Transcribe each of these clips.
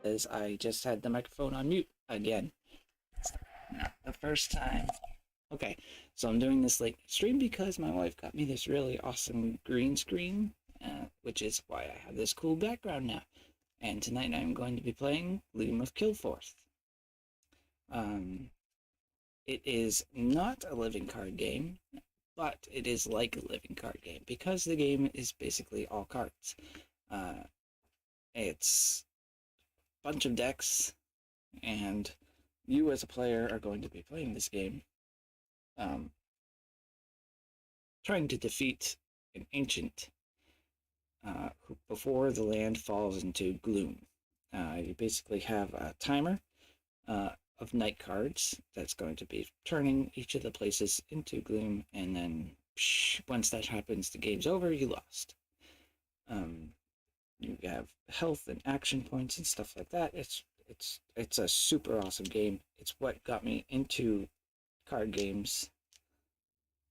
as I just had the microphone on mute again. Not the first time. Okay, so I'm doing this late stream because my wife got me this really awesome green screen, which is why I have this cool background now. And tonight I'm going to be playing GLOOM of KILFORTH. It is not a living card game, but it is like a living card game because the game is basically all cards. It's a bunch of decks, and you as a player are going to be playing this game, trying to defeat an ancient before the land falls into gloom. You basically have a timer of night cards that's going to be turning each of the places into gloom, and then once that happens, the game's over, you lost. You have health and action points and stuff like that. It's a super awesome game. It's what got me into card games.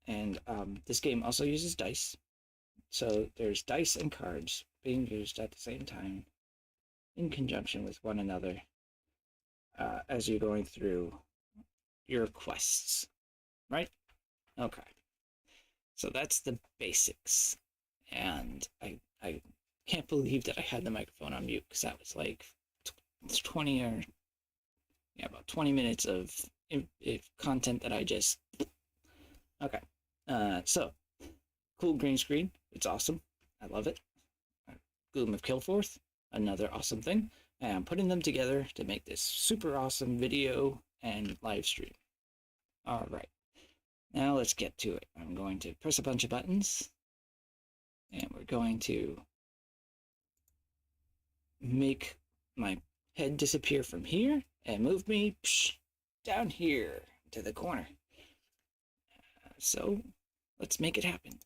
And this game also uses dice. So there's dice and cards being used at the same time in conjunction with one another as you're going through your quests, right? Okay. So that's the basics. And I can't believe that I had the microphone on mute because that was like 20 or about 20 minutes of content that I just... Okay. So cool green screen. It's awesome. I love it. GLOOM of KILFORTH, another awesome thing. And I'm putting them together to make this super awesome video and live stream. All right. Now let's get to it. I'm going to press a bunch of buttons, and we're going to make my head disappear from here and move me down here to the corner. So let's make it happen.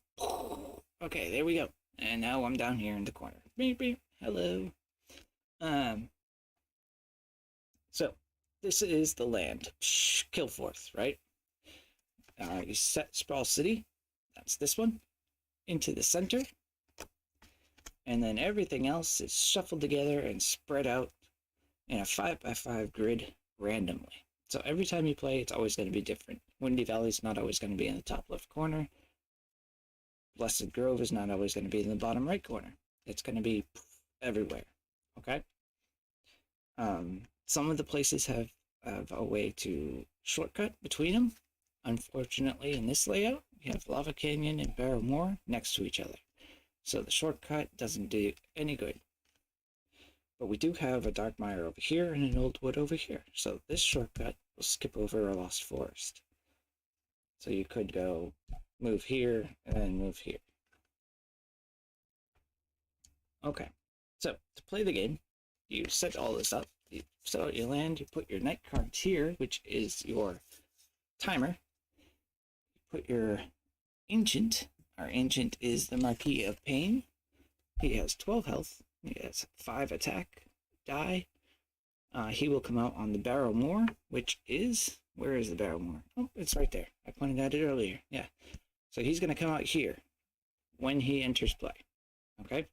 Okay, there we go. And now I'm down here in the corner. Beep, beep. Hello. So this is the land, KILFORTH, right? You set Sprawl City, that's this one, into the center, and then everything else is shuffled together and spread out in a 5x5 grid randomly. So every time you play, it's always going to be different. Windy Valley's not always going to be in the top left corner. Blessed Grove is not always going to be in the bottom right corner. It's going to be everywhere, okay? Some of the places have a way to shortcut between them. Unfortunately, in this layout, we have Lava Canyon and Barrow Moor next to each other. So the shortcut doesn't do any good. But we do have a Dark Mire over here and an Old Wood over here. So this shortcut will skip over a Lost Forest. So you could go move here and then move here. Okay, so to play the game, you set all this up. You set out your land, you put your night cards here, which is your timer. You put your ancient. Our ancient is the Marquis of Pain. He has 12 health. He has 5 attack die. He will come out on the Barrow Moor, which is... Where is the Barrow Moor? Oh, it's right there. I pointed at it earlier. Yeah. So he's going to come out here when he enters play. Okay?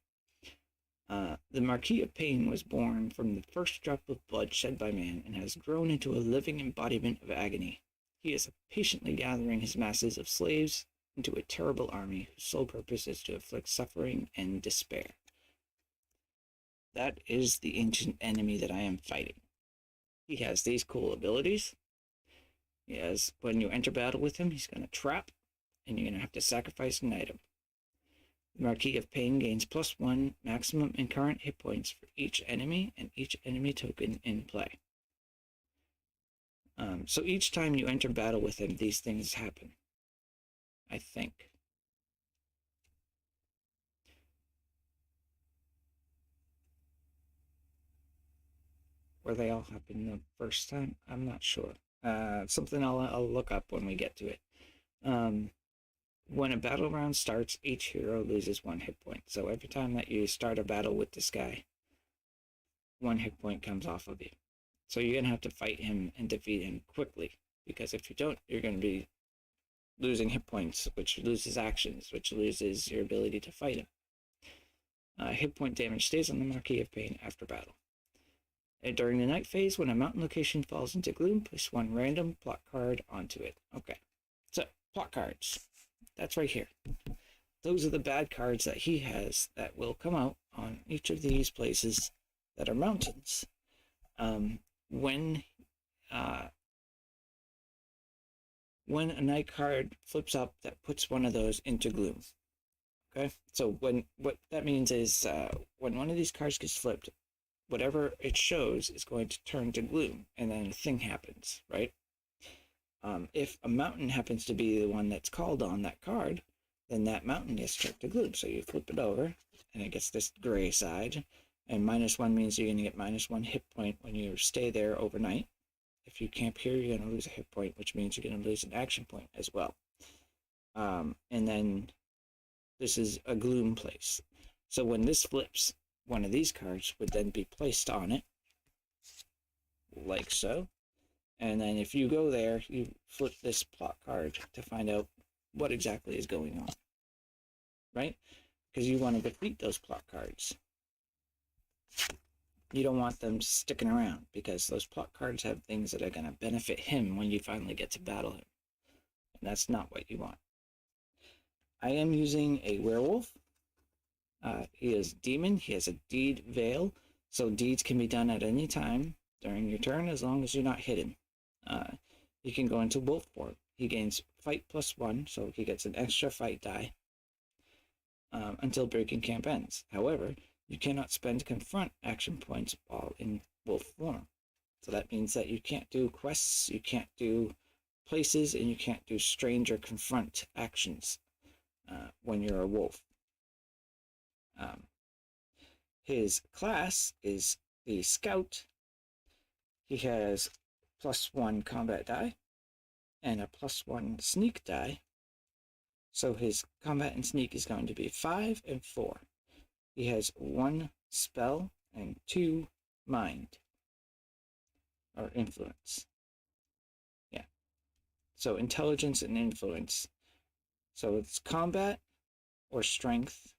The Marquis of Pain was born from the first drop of blood shed by man and has grown into a living embodiment of agony. He is patiently gathering his masses of slaves into a terrible army whose sole purpose is to inflict suffering and despair. That is the ancient enemy that I am fighting. He has these cool abilities. He has, when you enter battle with him, he's going to trap, and you're going to have to sacrifice an item. The Marquis of Pain gains +1 maximum and current hit points for each enemy and each enemy token in play. So each time you enter battle with him, these things happen. I think. Were they all happen the first time? I'm not sure. Something I'll look up when we get to it. When a battle round starts, each hero loses 1 hit point. So every time that you start a battle with this guy, 1 hit point comes off of you. So you're going to have to fight him and defeat him quickly. Because if you don't, you're going to be losing hit points, which loses actions, which loses your ability to fight him. Hit point damage stays on the Marquis of Pain after battle. During the night phase, when a mountain location falls into gloom, place one random plot card onto it. Okay, so plot cards. That's right here. Those are the bad cards that he has that will come out on each of these places that are mountains. When a night card flips up, that puts one of those into gloom. Okay, so what that means is when one of these cards gets flipped, whatever it shows is going to turn to gloom, and then a thing happens, right? If a mountain happens to be the one that's called on that card, then that mountain gets turned to gloom. So you flip it over, and it gets this gray side, and -1 means you're going to get -1 hit point when you stay there overnight. If you camp here, you're going to lose a hit point, which means you're going to lose an action point as well. And then this is a gloom place. So when this flips, one of these cards would then be placed on it, like so. And then if you go there, you flip this plot card to find out what exactly is going on, right? Because you want to defeat those plot cards. You don't want them sticking around, because those plot cards have things that are going to benefit him when you finally get to battle him. And that's not what you want. I am using a werewolf. He is demon. He has a deed veil. So deeds can be done at any time during your turn as long as you're not hidden. He can go into wolf form. He gains fight +1, so he gets an extra fight die until breaking camp ends. However, you cannot spend confront action points while in wolf form. So that means that you can't do quests, you can't do places, and you can't do strange or confront actions when you're a wolf. His class is the scout. He has +1 combat die and a +1 sneak die. So his combat and sneak is going to be 5 and 4. He has 1 spell and 2 mind or influence. Yeah. So intelligence and influence. So it's combat or strength,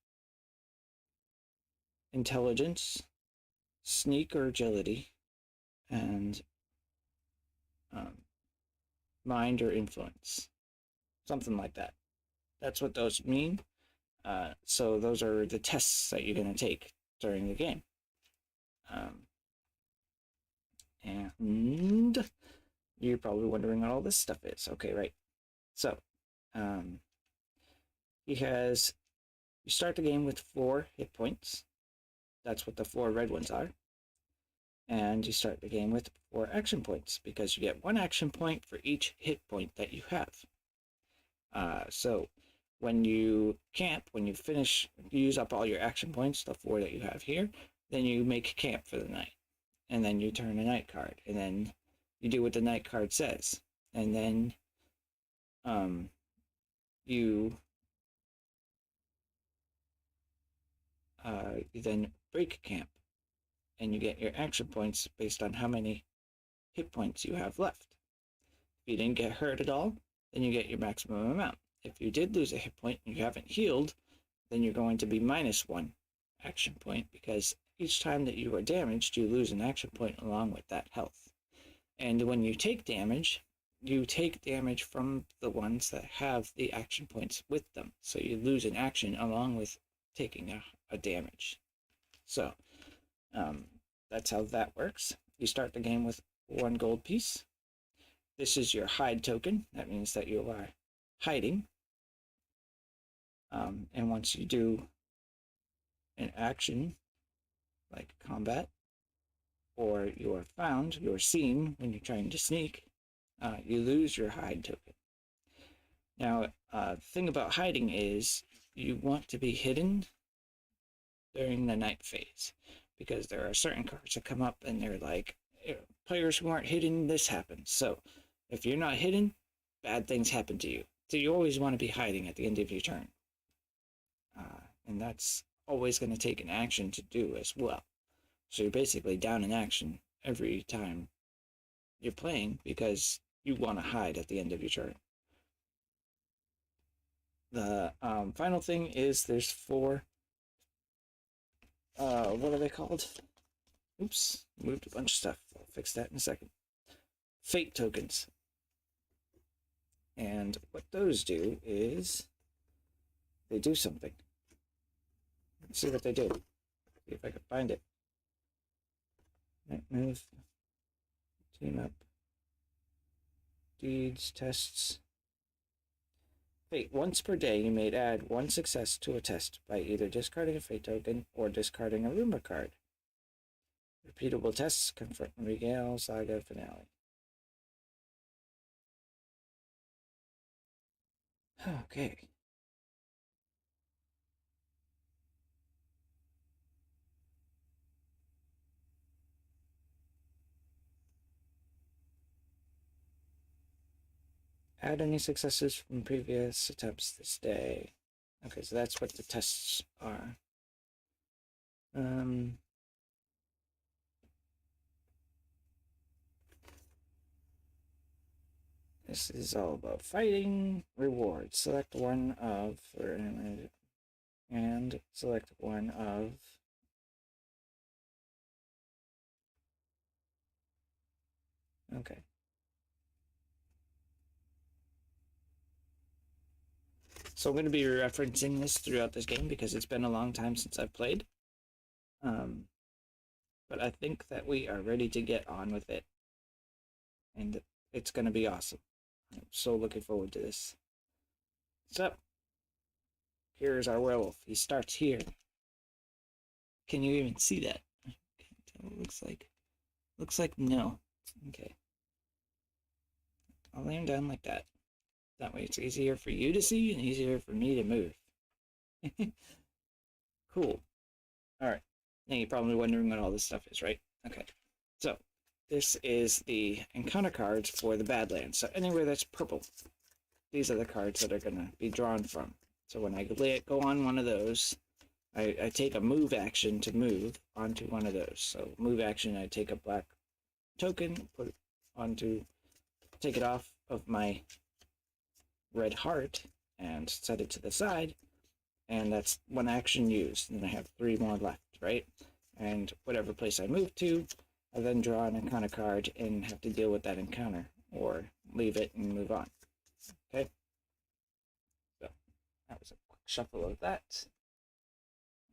intelligence, sneak or agility, and mind or influence. Something like that. That's what those mean. So those are the tests that you're going to take during the game. And you're probably wondering what all this stuff is. Okay, right. So, you start the game with 4 hit points. That's what the 4 red ones are. And you start the game with 4 action points, because you get 1 action point for each hit point that you have. So when you camp, when you use up all your action points, the 4 that you have here, then you make camp for the night. And then you turn a night card. And then you do what the night card says. And then you then break camp. And you get your action points based on how many hit points you have left. If you didn't get hurt at all, then you get your maximum amount. If you did lose a hit point and you haven't healed, then you're going to be -1 action point, because each time that you are damaged, you lose an action point along with that health. And when you take damage from the ones that have the action points with them. So you lose an action along with taking a damage. So that's how that works. You start the game with 1 gold piece. This is your hide token. That means that you are hiding. And once you do an action like combat, or you're found, you're seen when you're trying to sneak, you lose your hide token. Now, the thing about hiding is you want to be hidden during the night phase, because there are certain cards that come up and they're like, players who aren't hidden, this happens. So if you're not hidden, bad things happen to you. So you always want to be hiding at the end of your turn. And that's always going to take an action to do as well. So you're basically down in action every time you're playing, because you want to hide at the end of your turn. The final thing is there's 4, what are they called? Oops, moved a bunch of stuff. I'll fix that in a second. Fate tokens. And what those do is they do something. Let's see what they do. See if I can find it. Right, move. Team up. Deeds, tests. Fate. Once per day, you may add one success to a test by either discarding a fate token or discarding a rumor card. Repeatable tests, Confront Regale, Saga, Finale. Okay. Add any successes from previous attempts this day. Okay, so that's what the tests are. This is all about fighting. Rewards. Select one of, and select one of. Okay. So I'm going to be referencing this throughout this game because it's been a long time since I've played. But I think that we are ready to get on with it. And it's going to be awesome. I'm so looking forward to this. So, here's our werewolf. He starts here. Can you even see that? I can't tell what it looks like. Looks like no. Okay. I'll lay him down like that. That way it's easier for you to see and easier for me to move. Cool. Alright. Now you're probably wondering what all this stuff is, right? Okay. So, this is the encounter cards for the Badlands. So anywhere that's purple, these are the cards that are going to be drawn from. So when I go on one of those, I take a move action to move onto one of those. So move action, I take a black token, put it onto, take it off of my red heart and set it to the side, and that's one action used. And I have 3 more left, right? And whatever place I move to, I then draw an encounter card and have to deal with that encounter, or leave it and move on. Okay? So, that was a quick shuffle of that.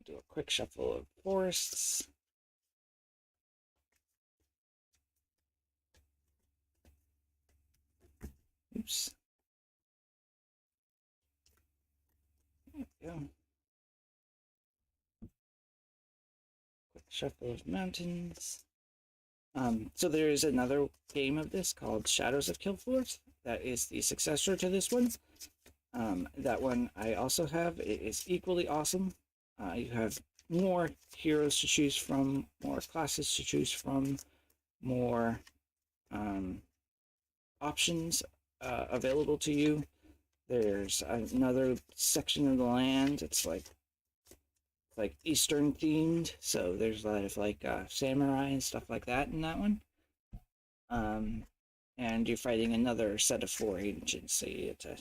Do a quick shuffle of forests. Oops. There we go. Quick shuffle of mountains. So there is another game of this called Shadows of Kilforth. That is the successor to this one. That one I also have. It is equally awesome. You have more heroes to choose from, more classes to choose from, more options available to you. There's another section of the land. It's like Eastern themed, so there's a lot of like samurai and stuff like that in that one. And you're fighting another set of 4 ancients, so you have to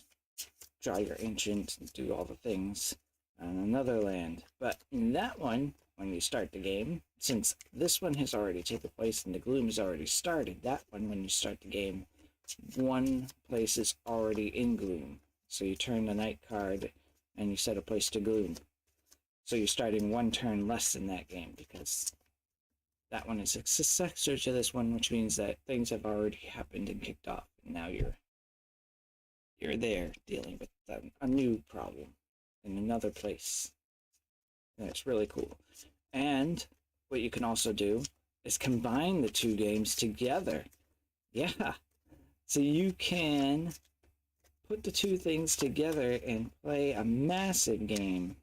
draw your ancient and do all the things on another land. But in that one, when you start the game, since this one has already taken place and the gloom has already started, that one, when you start the game, one place is already in gloom. So you turn the night card and you set a place to gloom. So you're starting 1 turn less in that game because that one is a successor to this one, which means that things have already happened and kicked off. And now you're there dealing with a new problem in another place. And it's really cool. And what you can also do is combine the 2 games together. Yeah. So you can put the 2 things together and play a massive game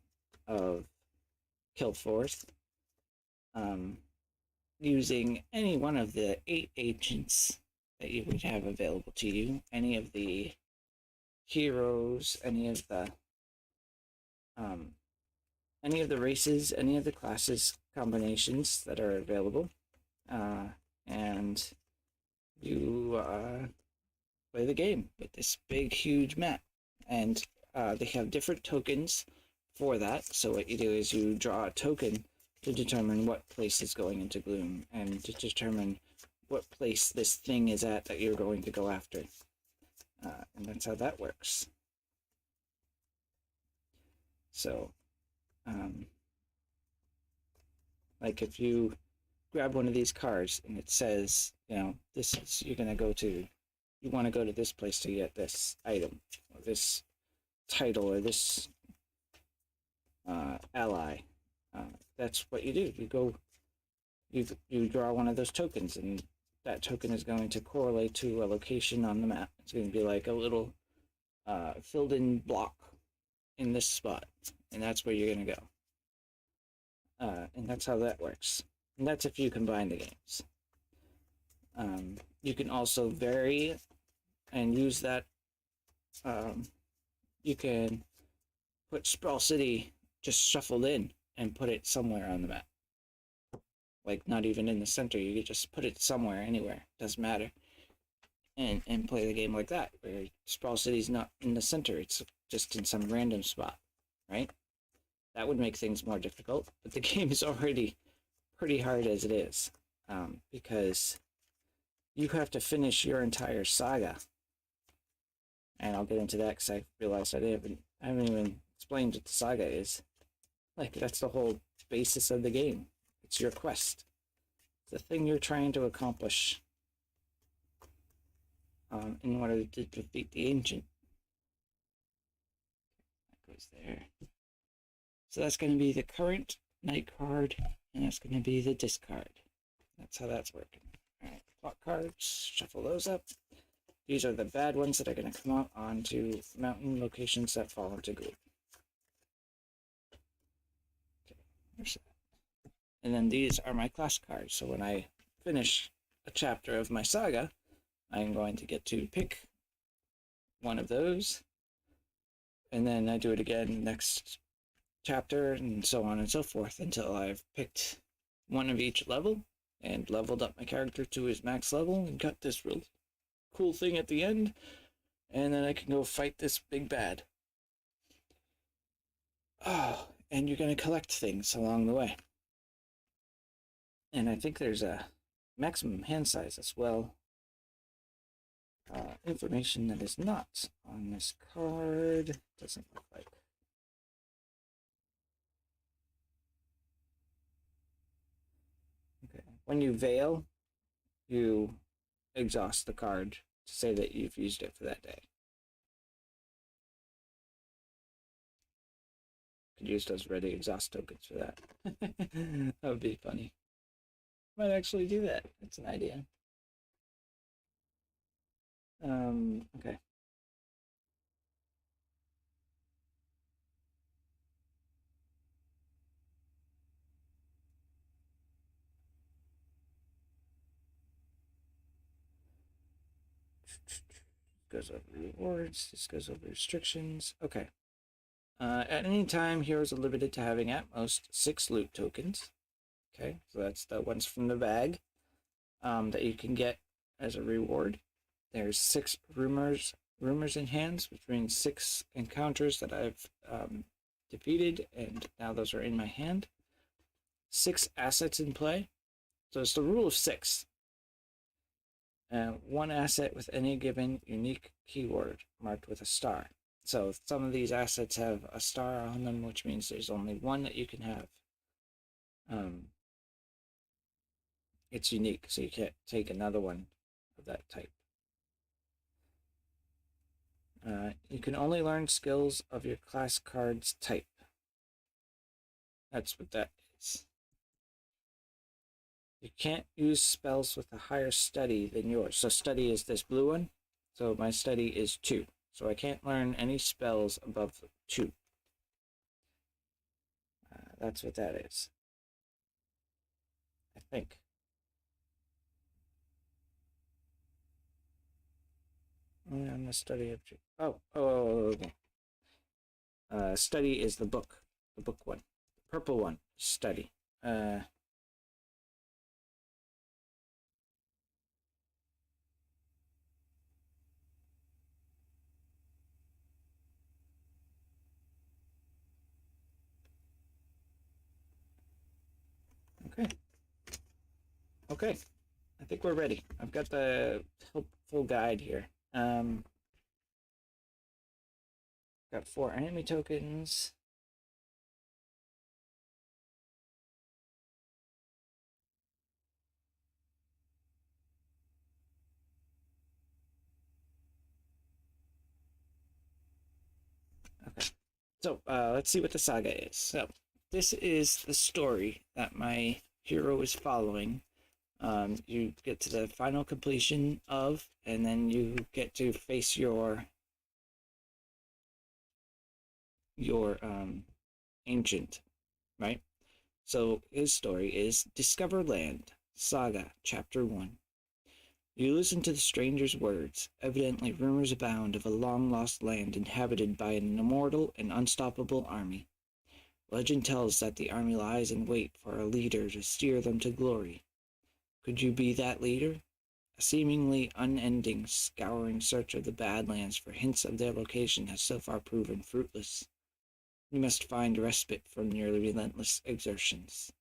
of Kilforth, using any one of the 8 ancients that you would have available to you, any of the heroes, any of the races, any of the classes combinations that are available, and you play the game with this big, huge map. And they have different tokens for that. So what you do is you draw a token to determine what place is going into Gloom and to determine what place this thing is at that you're going to go after. And that's how that works. So, like if you grab one of these cards and it says, you know, this is, you're going to go to, you want to go to this place to get this item, or this title, or this ally. That's what you do. You go, you draw one of those tokens, and that token is going to correlate to a location on the map. It's going to be like a little filled in block in this spot, and that's where you're going to go. And that's how that works. And that's if you combine the games. You can also vary and use that. You can put Sprawl City just shuffled in and put it somewhere on the map. Like not even in the center, you could just put it somewhere, anywhere, doesn't matter. And play the game like that, where Sprawl City's not in the center, it's just in some random spot, right? That would make things more difficult, but the game is already pretty hard as it is, because you have to finish your entire saga. And I'll get into that because I realized I haven't even explained what the saga is. Like, that's the whole basis of the game. It's your quest. It's the thing you're trying to accomplish in order to defeat the Ancient. That goes there. So that's going to be the current night card, and that's going to be the discard. That's how that's working. Alright, plot cards, shuffle those up. These are the bad ones that are going to come out onto mountain locations that fall into Gloom. Okay, there's that. And then these are my class cards. So when I finish a chapter of my saga, I'm going to get to pick one of those. And then I do it again next chapter, and so on and so forth, until I've picked one of each level and leveled up my character to his max level and got this real cool thing at the end, and then I can go fight this big bad. Oh, and you're going to collect things along the way. And I think there's a maximum hand size as well. Information that is not on this card. Doesn't look like. Okay. When you veil, you exhaust the card to say that you've used it for that day. Could use those ready exhaust tokens for that. That would be funny. Might actually do that. It's an idea. Okay. Goes over rewards. This goes over restrictions. Okay. At any time, heroes are limited to having at most 6 loot tokens. Okay, so that's the ones from the bag that you can get as a reward. There's 6 rumors in hands, which means 6 encounters that I've defeated, and now those are in my hand. 6 assets in play. So it's the rule of 6. 1 asset with any given unique keyword marked with a star. So some of these assets have a star on them, which means there's only 1 that you can have. It's unique, so you can't take another one of that type. You can only learn skills of your class card's type. That's what that is. You can't use spells with a higher study than yours. So study is this blue one. So my study is 2. So I can't learn any spells above 2. That's what that is. I think. I'm the study of... okay. Study is the book. The book one. The purple one. Study. Okay, I think we're ready. I've got the full guide here. Got 4 enemy tokens. Okay, so let's see what the saga is. So this is the story that my hero is following. You get to the final completion of, and then you get to face your ancient, right? So his story is Discover Land, Saga, Chapter 1. You listen to the stranger's words. Evidently, rumors abound of a long-lost land inhabited by an immortal and unstoppable army. Legend tells that the army lies in wait for a leader to steer them to glory. Could you be that leader? A seemingly unending, scouring search of the Badlands for hints of their location has so far proven fruitless. You must find respite from your relentless exertions.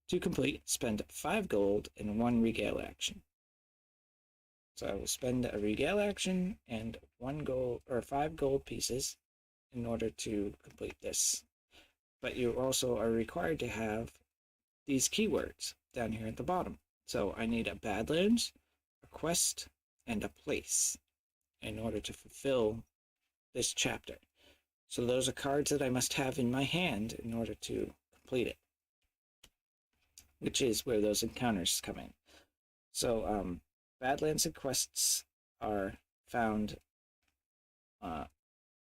To complete, spend 5 gold and 1 regale action. So I will spend a regale action and 1 gold or 5 gold pieces in order to complete this. But you also are required to have these keywords down here at the bottom. So I need a Badlands, a quest, and a place in order to fulfill this chapter. So those are cards that I must have in my hand in order to complete it, which is where those encounters come in. So Badlands and quests are found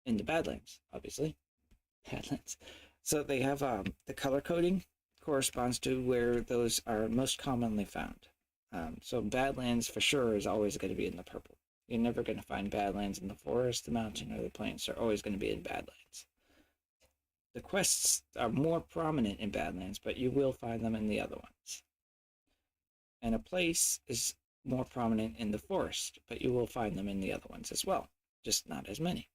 in the Badlands, obviously. Badlands. So they have the color coding corresponds to where those are most commonly found. So Badlands for sure is always going to be in the purple. You're never going to find Badlands in the forest, the mountain, or the plains. They're always going to be in Badlands. The quests are more prominent in Badlands, but you will find them in the other ones. And a place is more prominent in the forest, but you will find them in the other ones as well, just not as many.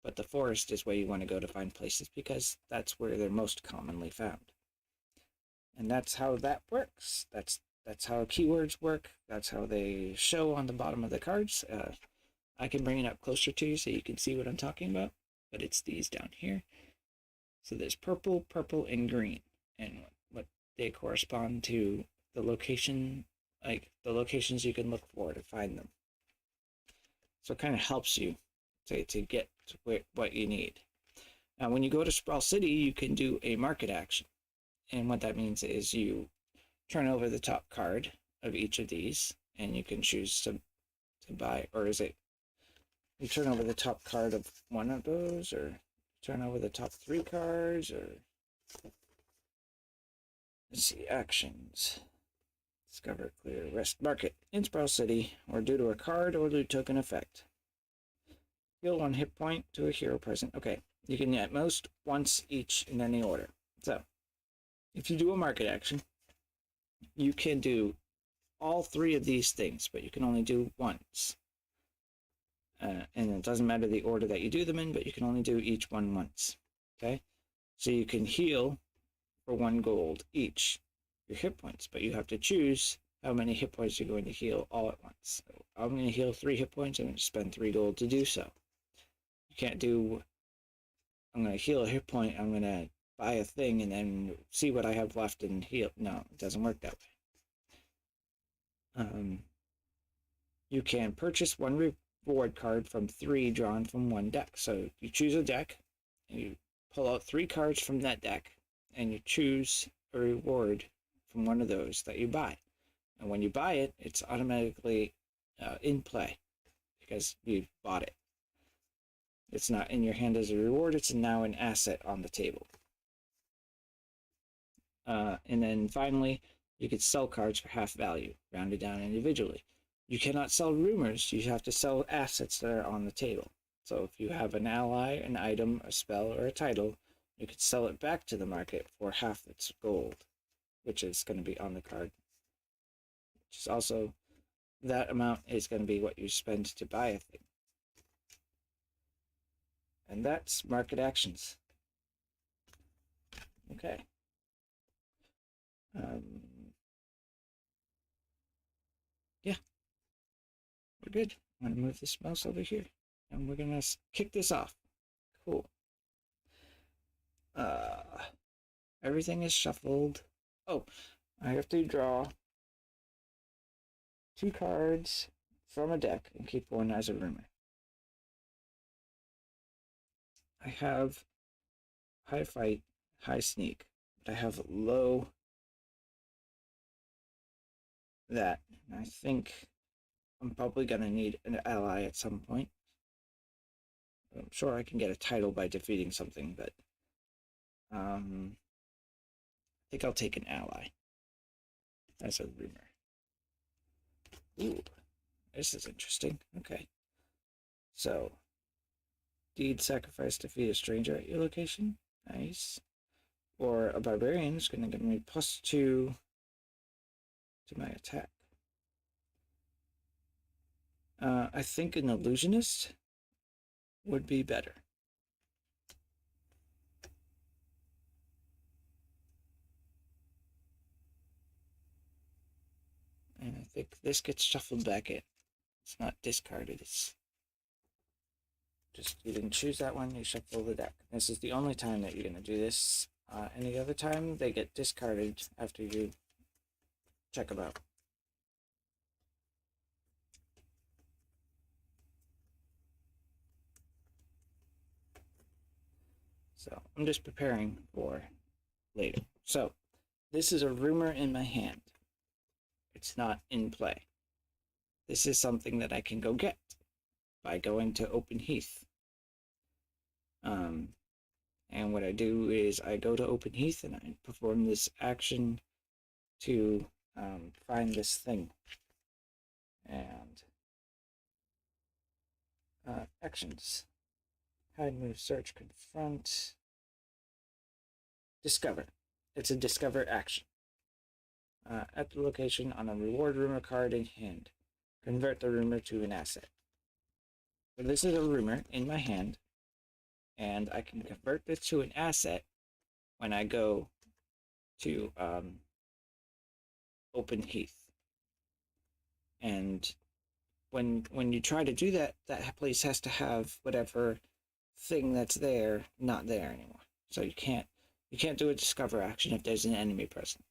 But the forest is where you want to go to find places because that's where they're most commonly found. And that's how that works. That's how keywords work. That's how they show on the bottom of the cards. I can bring it up closer to you so you can see what I'm talking about, but it's these down here. So there's purple, purple, and green, and what they correspond to the location, like the locations you can look for to find them. So it kind of helps you to get to what you need. Now, when you go to Sprawl City, you can do a market action. And what that means is you turn over the top card of each of these, and you can choose to buy, or is it you turn over the top card of one of those, or turn over the top 3 cards, or let's see, actions. Discover, clear, rest, market in Sprawl City, or due to a card or loot token effect. Heal 1 hit point to a hero present. Okay, you can at most once each in any order. So, if you do a market action, you can do all 3 of these things, but you can only do once. And it doesn't matter the order that you do them in, but you can only do each one once. Okay? So you can heal for 1 gold each your hit points, but you have to choose how many hit points you're going to heal all at once. So I'm going to heal 3 hit points. I'm going to spend 3 gold to do so. You can't do, I'm going to heal a hit point, I'm going to buy a thing and then see what I have left and heal. No, it doesn't work that way. You can purchase 1 reward card from 3 drawn from 1 deck. So you choose a deck, and you pull out 3 cards from that deck, and you choose a reward from one of those that you buy. And when you buy it, it's automatically in play because you've bought it. It's not in your hand as a reward, it's now an asset on the table. And then finally, you could sell cards for half value, rounded down individually. You cannot sell rumors, you have to sell assets that are on the table. So if you have an ally, an item, a spell, or a title, you could sell it back to the market for half its gold, which is going to be on the card. Which is also, that amount is going to be what you spend to buy a thing. And that's market actions. Okay. we're good. I'm gonna move this mouse over here, and we're gonna kick this off. Cool. Everything is shuffled. Oh, I have to draw 2 cards from a deck and keep one as a rumor. I have high fight, high sneak, but I have low that. And I think I'm probably gonna need an ally at some point. I'm sure I can get a title by defeating something, but I think I'll take an ally as a rumor. Ooh, this is interesting. Okay. So, deed sacrifice, defeat a stranger at your location. Nice. Or a barbarian is going to give me +2 to my attack. I think an illusionist would be better. And I think this gets shuffled back in. It's not discarded, it's just, you didn't choose that one, you shuffle the deck. This is the only time that you're going to do this. Any other time, they get discarded after you check them out. So I'm just preparing for later. So this is a rumor in my hand. It's not in play. This is something that I can go get by going to Open Heath. And what I do is I go to Open Heath and I perform this action to find this thing. And actions. Hide, move, search, confront, discover. It's a discover action. At the location on a reward rumor card in hand. Convert the rumor to an asset. So this is a rumor in my hand, and I can convert this to an asset when I go to Open Heath. And when you try to do that, that place has to have whatever thing that's there not there anymore. So you can't do a discover action if there's an enemy present.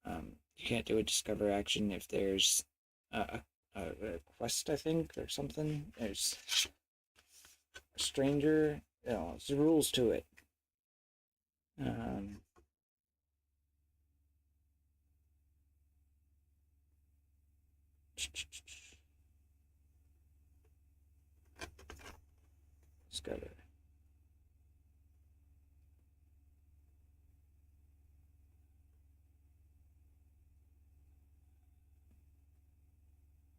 You can't do a discover action if there's a quest, I think, or something. There's a stranger. You know, there's rules to it. Discover.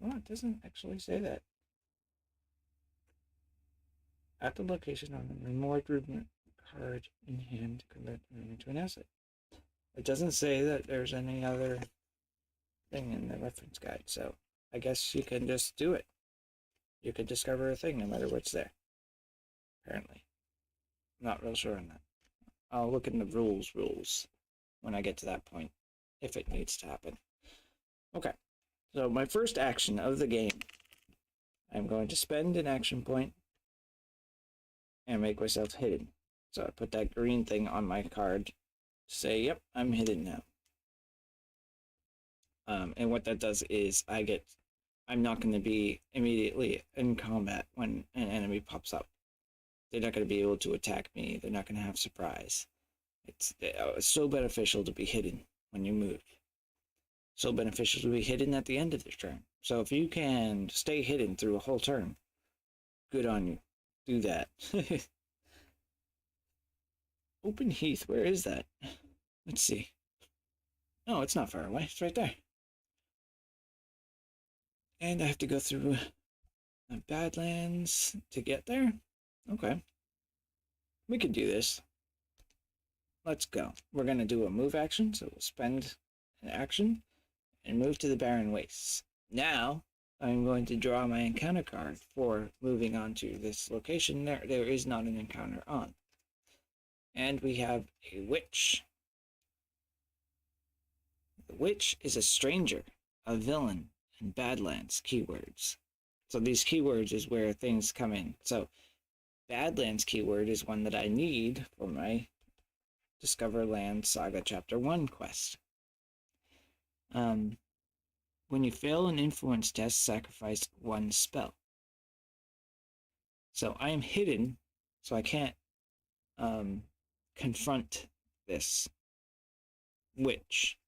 Well, it doesn't actually say that. At the location on the reward rumor card in hand, convert the rumor to an asset. It doesn't say that there's any other thing in the reference guide, so I guess you can just do it. You can discover a thing no matter what's there. Apparently. I'm not real sure on that. I'll look in the rules when I get to that point, if it needs to happen. Okay, so my first action of the game, I'm going to spend an action point and make myself hidden. So I put that green thing on my card to say, yep, I'm hidden now. And what that does is I'm not going to be immediately in combat when an enemy pops up. They're not going to be able to attack me. They're not going to have surprise. It's so beneficial to be hidden when you move. So beneficial to be hidden at the end of the turn. So if you can stay hidden through a whole turn, good on you. Do that. Open Heath, where is that? Let's see. Oh, it's not far away. It's right there. And I have to go through Badlands to get there? Okay. We can do this. Let's go. We're going to do a move action, so we'll spend an action and move to the Barren Wastes. Now, I'm going to draw my encounter card for moving on to this location. There is not an encounter on. And we have a witch. The witch is a stranger, a villain, and Badlands keywords. So these keywords is where things come in. So Badlands keyword is one that I need for my Discover Land Saga Chapter 1 quest. When you fail an influence test, sacrifice 1 spell. So I am hidden, so I can't confront this witch,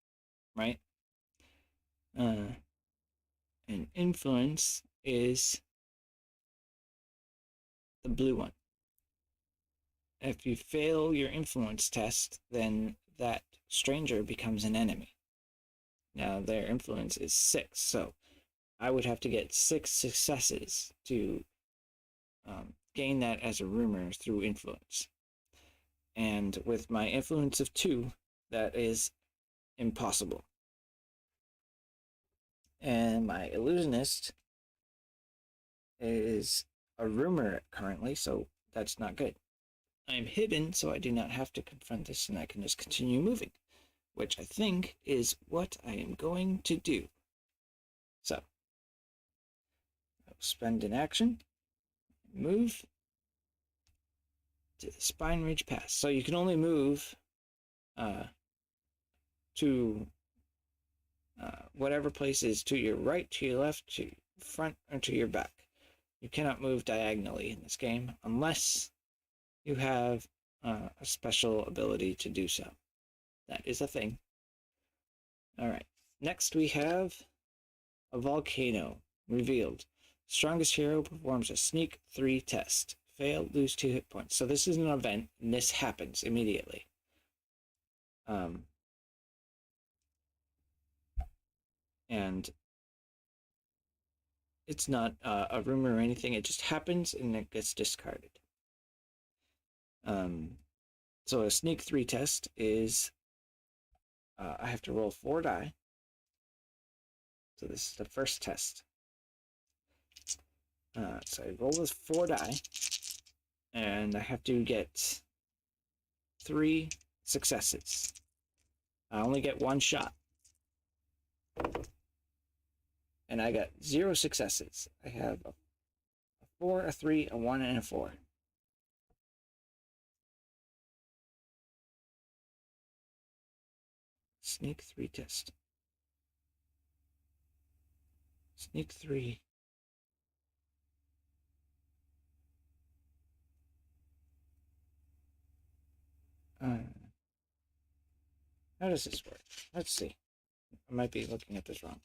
right? And influence is the blue one. If you fail your influence test, then that stranger becomes an enemy. Now their influence is 6, so I would have to get 6 successes to gain that as a rumor through influence. And with my influence of 2, that is impossible. And my illusionist is a rumor currently, so that's not good. I'm hidden, so I do not have to confront this, and I can just continue moving, which I think is what I am going to do. So, I'll spend an action, move to the Spine Ridge Pass. So you can only move to whatever place is to your right, to your left, to your front, or to your back. You cannot move diagonally in this game unless you have a special ability to do so. That is a thing. Alright, next we have a volcano revealed. Strongest hero performs a sneak 3 test. Fail, lose 2 hit points. So this is an event, and this happens immediately. And it's not a rumor or anything. It just happens, and it gets discarded. So a sneak 3 test is I have to roll 4 die. So this is the first test. So I roll this 4 die, and I have to get 3 successes. I only get 1 shot. And I got 0 successes. I have a 4, a 3, a 1, and a 4. Sneak 3 test. Sneak 3. How does this work? Let's see. I might be looking at this wrong.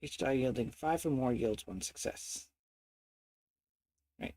Each die yielding 5 or more yields 1 success. Right.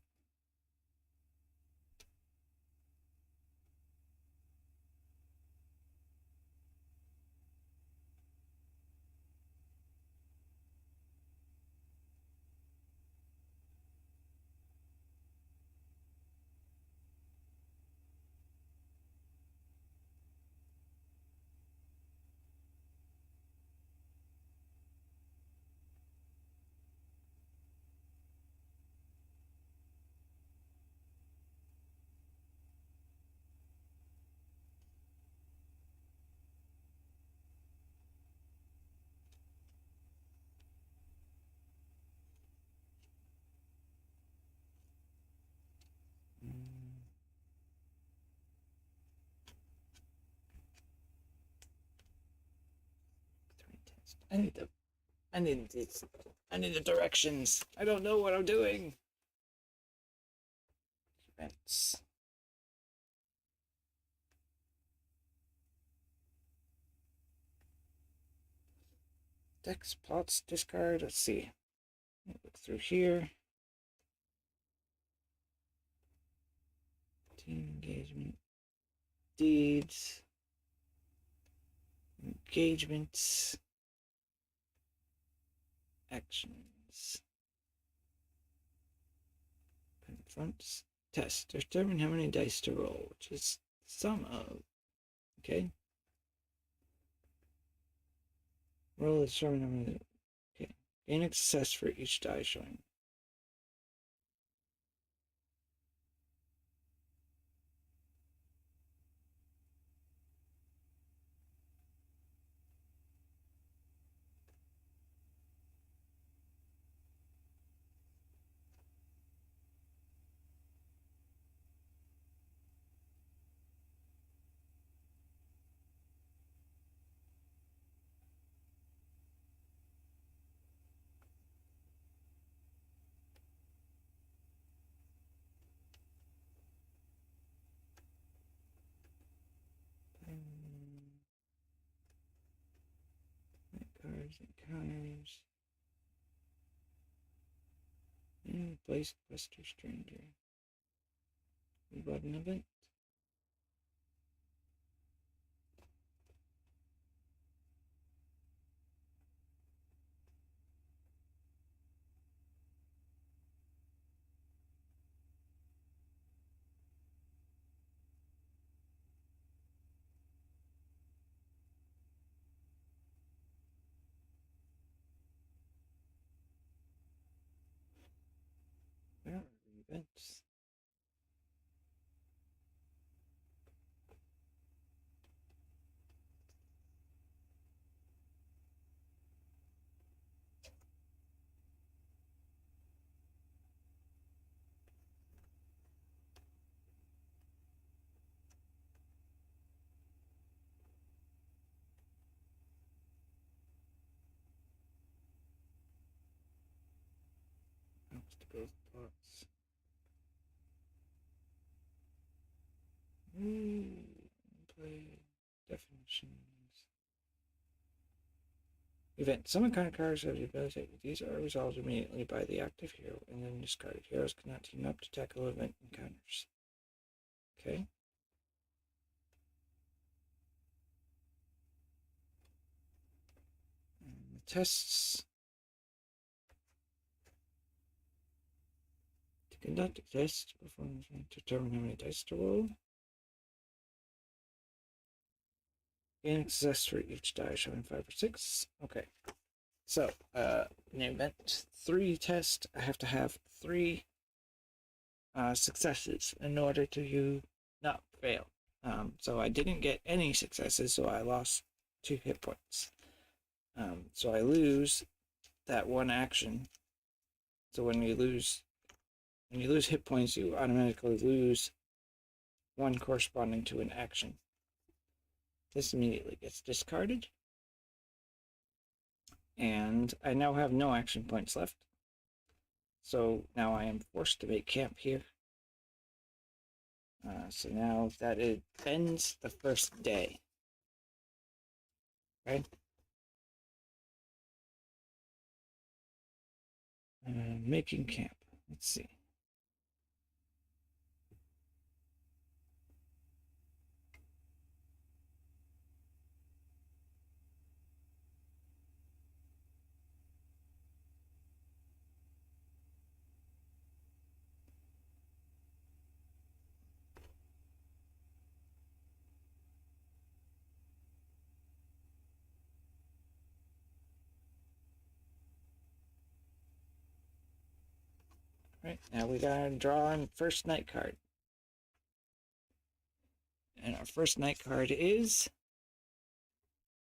I need the directions. I don't know what I'm doing. Events. Dex, plots, discard. Let's see. Look through here. Team engagement. Deeds. Engagements. Actions. Confronts. Test. Determine how many dice to roll, which is sum of. Okay. Roll is determine how many. Okay. Gain a success for each die showing. cards, encounters. Place quest or stranger. We bought an event. Where are the events? Obstacles, plots. Play definitions. Event. Summon kind of cards have the ability. These are resolved immediately by the active hero and then discarded. Heroes cannot team up to tackle event encounters. Okay. And the tests. To conduct a test, perform to determine how many dice to roll. Gain success for each die showing 5 or 6. Okay. So, in the event 3 test, I have to have 3 successes in order to not fail. So I didn't get any successes, so I lost 2 hit points. So I lose that one action. So when you lose hit points, you automatically lose 1 corresponding to an action. This immediately gets discarded. And I now have no action points left. So now I am forced to make camp here. So now that it ends the first day. Okay. Making camp. Let's see. Right, now we gotta draw on first night card. And our first night card is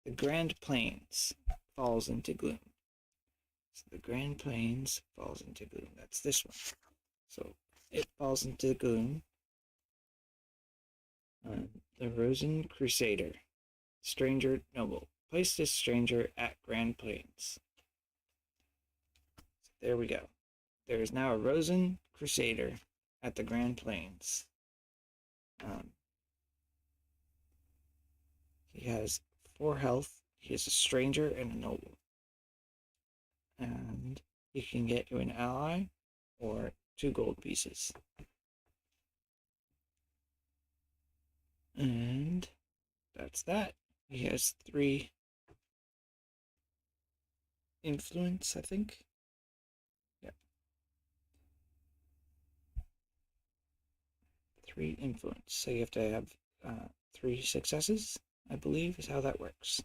the Grand Plains falls into gloom. So the Grand Plains falls into gloom. That's this one. So it falls into gloom. The Rosen Crusader. Stranger Noble. Place this stranger at Grand Plains. So there we go. There is now a Rosen Crusader at the Grand Plains. He has 4 health. He is a stranger and a noble. And he can get you an ally or 2 gold pieces. And that's that. He has 3 influence, I think. Yep. 3 influence. So you have to have 3 successes, I believe, is how that works.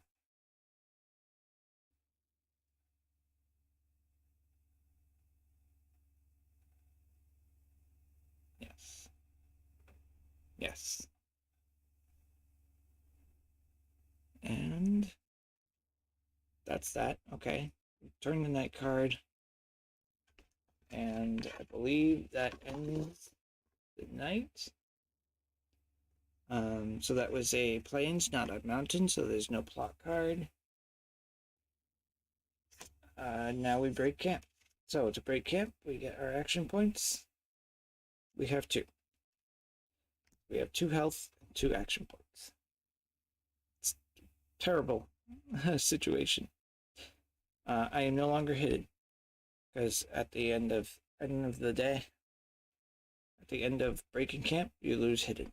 Yes. Yes. And that's that. Okay. Turn the night card. And I believe that ends the night. So that was a plains, not a mountain, so there's no plot card. Now we break camp. So to break camp, we get our action points. We have 2. We have 2 health and 2 action points. It's a terrible situation. I am no longer hidden because at the end of the day, at the end of breaking camp, you lose hidden.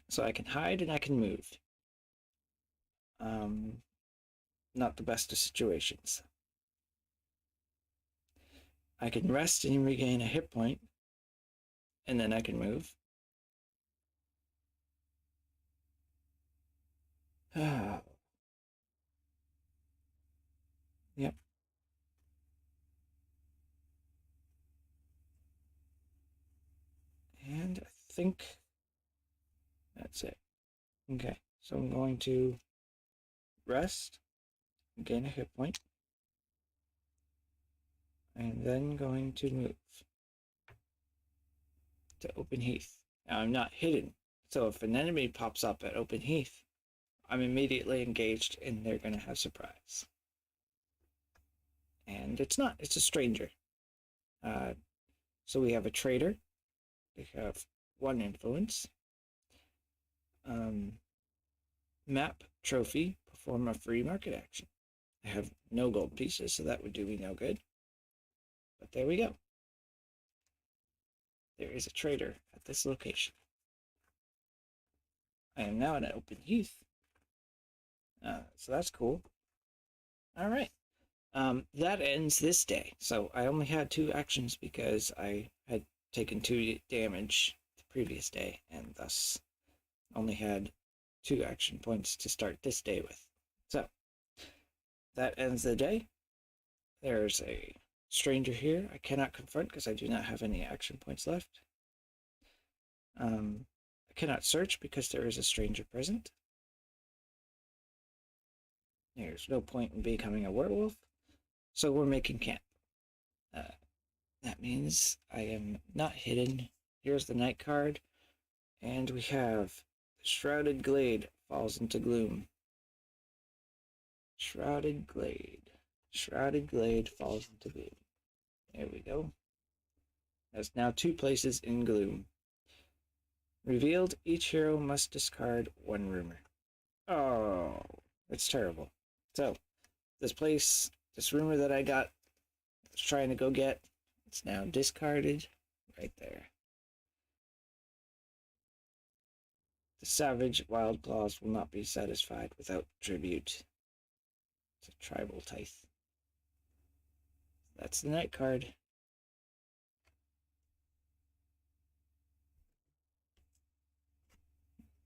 So I can hide and I can move. Not the best of situations. I can rest and regain a hit point, and then I can move. Yep. And I think that's it. Okay, so I'm going to rest, gain a hit point, and then going to move to open heath. Now I'm not hidden, so if an enemy pops up at open heath, I'm immediately engaged and they're going to have surprise. And it's not, it's a stranger. So we have a trader. They have one influence. Map, trophy, perform a free market action. I have no gold pieces, so that would do me no good. But there we go. There is a trader at this location. I am now in an open heath. So that's cool. All right. That ends this day. So I only had 2 actions because I had taken 2 damage the previous day and thus only had 2 action points to start this day with. So that ends the day. There's a stranger here I cannot confront because I do not have any action points left. I cannot search because there is a stranger present. There's no point in becoming a werewolf. So we're making camp. That means I am not hidden. Here's the night card. And we have the Shrouded Glade falls into gloom. Shrouded Glade. Shrouded Glade falls into gloom. There we go. That's now 2 places in gloom. Revealed, each hero must discard 1 rumor. Oh, that's terrible. So, this rumor that I was trying to go get, it's now discarded right there. The savage wild claws will not be satisfied without tribute. It's a tribal tithe. That's the night card.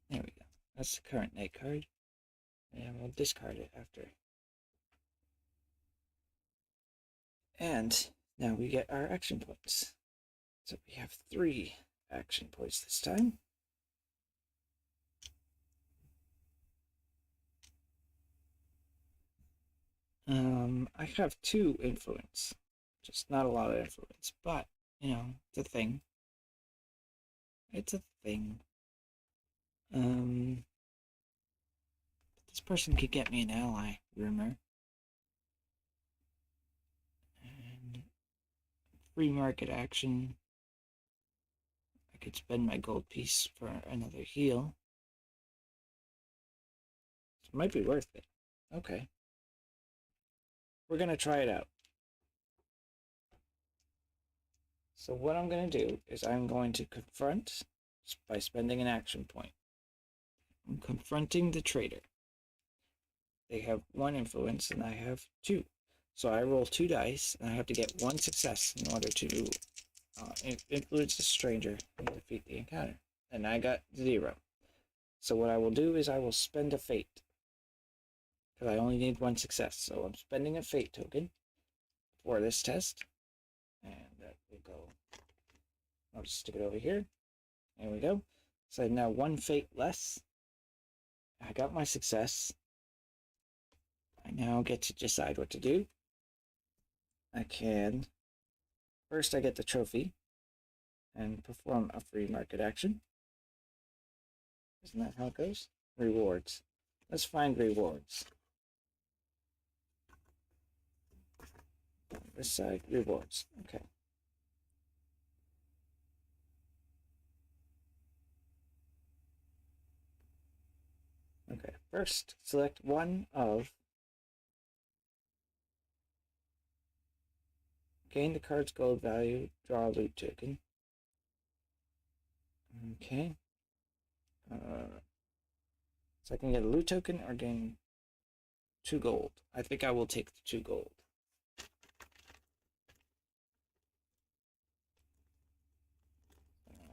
There we go. That's the current night card. And we'll discard it after. And now we get our action points. So we have 3 action points this time. I have 2 influence. Just not a lot of influence, but, you know, it's a thing. It's a thing. This person could get me an ally, rumor. And free market action. I could spend my gold piece for another heal. So it might be worth it. Okay. We're going to try it out. So what I'm going to do is I'm going to confront by spending an action point. I'm confronting the trader. They have 1 influence and I have 2. So I roll 2 dice and I have to get 1 success in order to influence the stranger and defeat the encounter. And I got 0. So what I will do is I will spend a fate. Because I only need 1 success. So I'm spending a fate token for this test. And that will go. I'll just stick it over here. There we go. So I have now 1 fate less. I got my success. I now get to decide what to do. I can. First, I get the trophy and perform a free market action. Isn't that how it goes? Rewards. Let's find rewards. This side, rewards. Okay. Okay, first select one of Gain the card's gold value, draw a loot token. Okay. So I can get a loot token or gain 2 gold. I think I will take the 2 gold.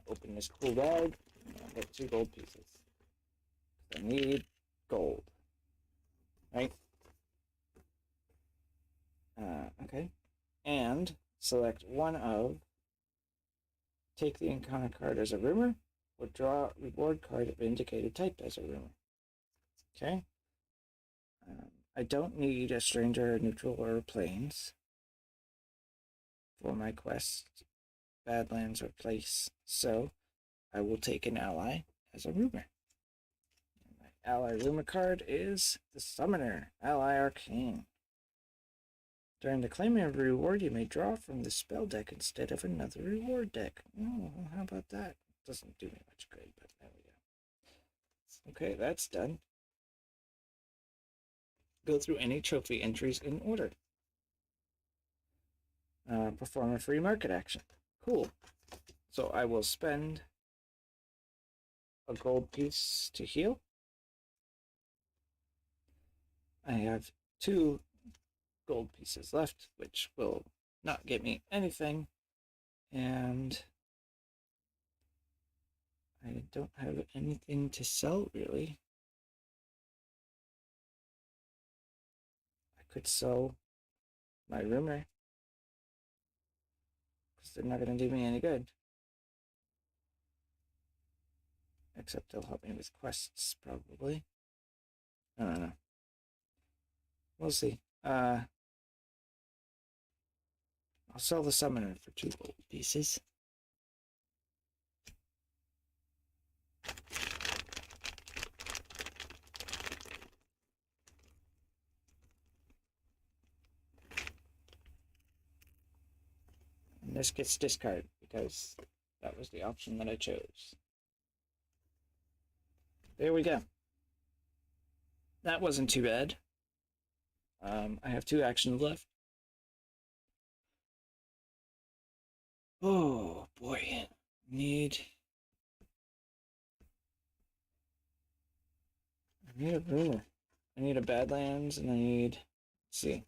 Open this cool bag. I'll get 2 gold pieces. I need gold. Right? Okay. And select one of. Take the encounter card as a rumor, or draw a reward card of indicated type as a rumor. Okay. I don't need a stranger, neutral, or plains for my quest, Badlands, or place, so I will take an ally as a rumor. And my ally rumor card is the Summoner, Ally Arcane. During the claiming of a reward, you may draw from the spell deck instead of another reward deck. Oh, how about that? Doesn't do me much good, but there we go. Okay, that's done. Go through any trophy entries in order. Perform a free market action. Cool. So I will spend a gold piece to heal. I have 2 gold pieces left, which will not get me anything. And I don't have anything to sell, really. I could sell my rumor, because they're not going to do me any good. Except they'll help me with quests, probably. I don't know. We'll see. I'll sell the Summoner for 2 gold pieces. And this gets discarded because that was the option that I chose. There we go. That wasn't too bad. I have 2 actions left. Oh boy, I need a rumor. I need a Badlands, and I need. Let's see.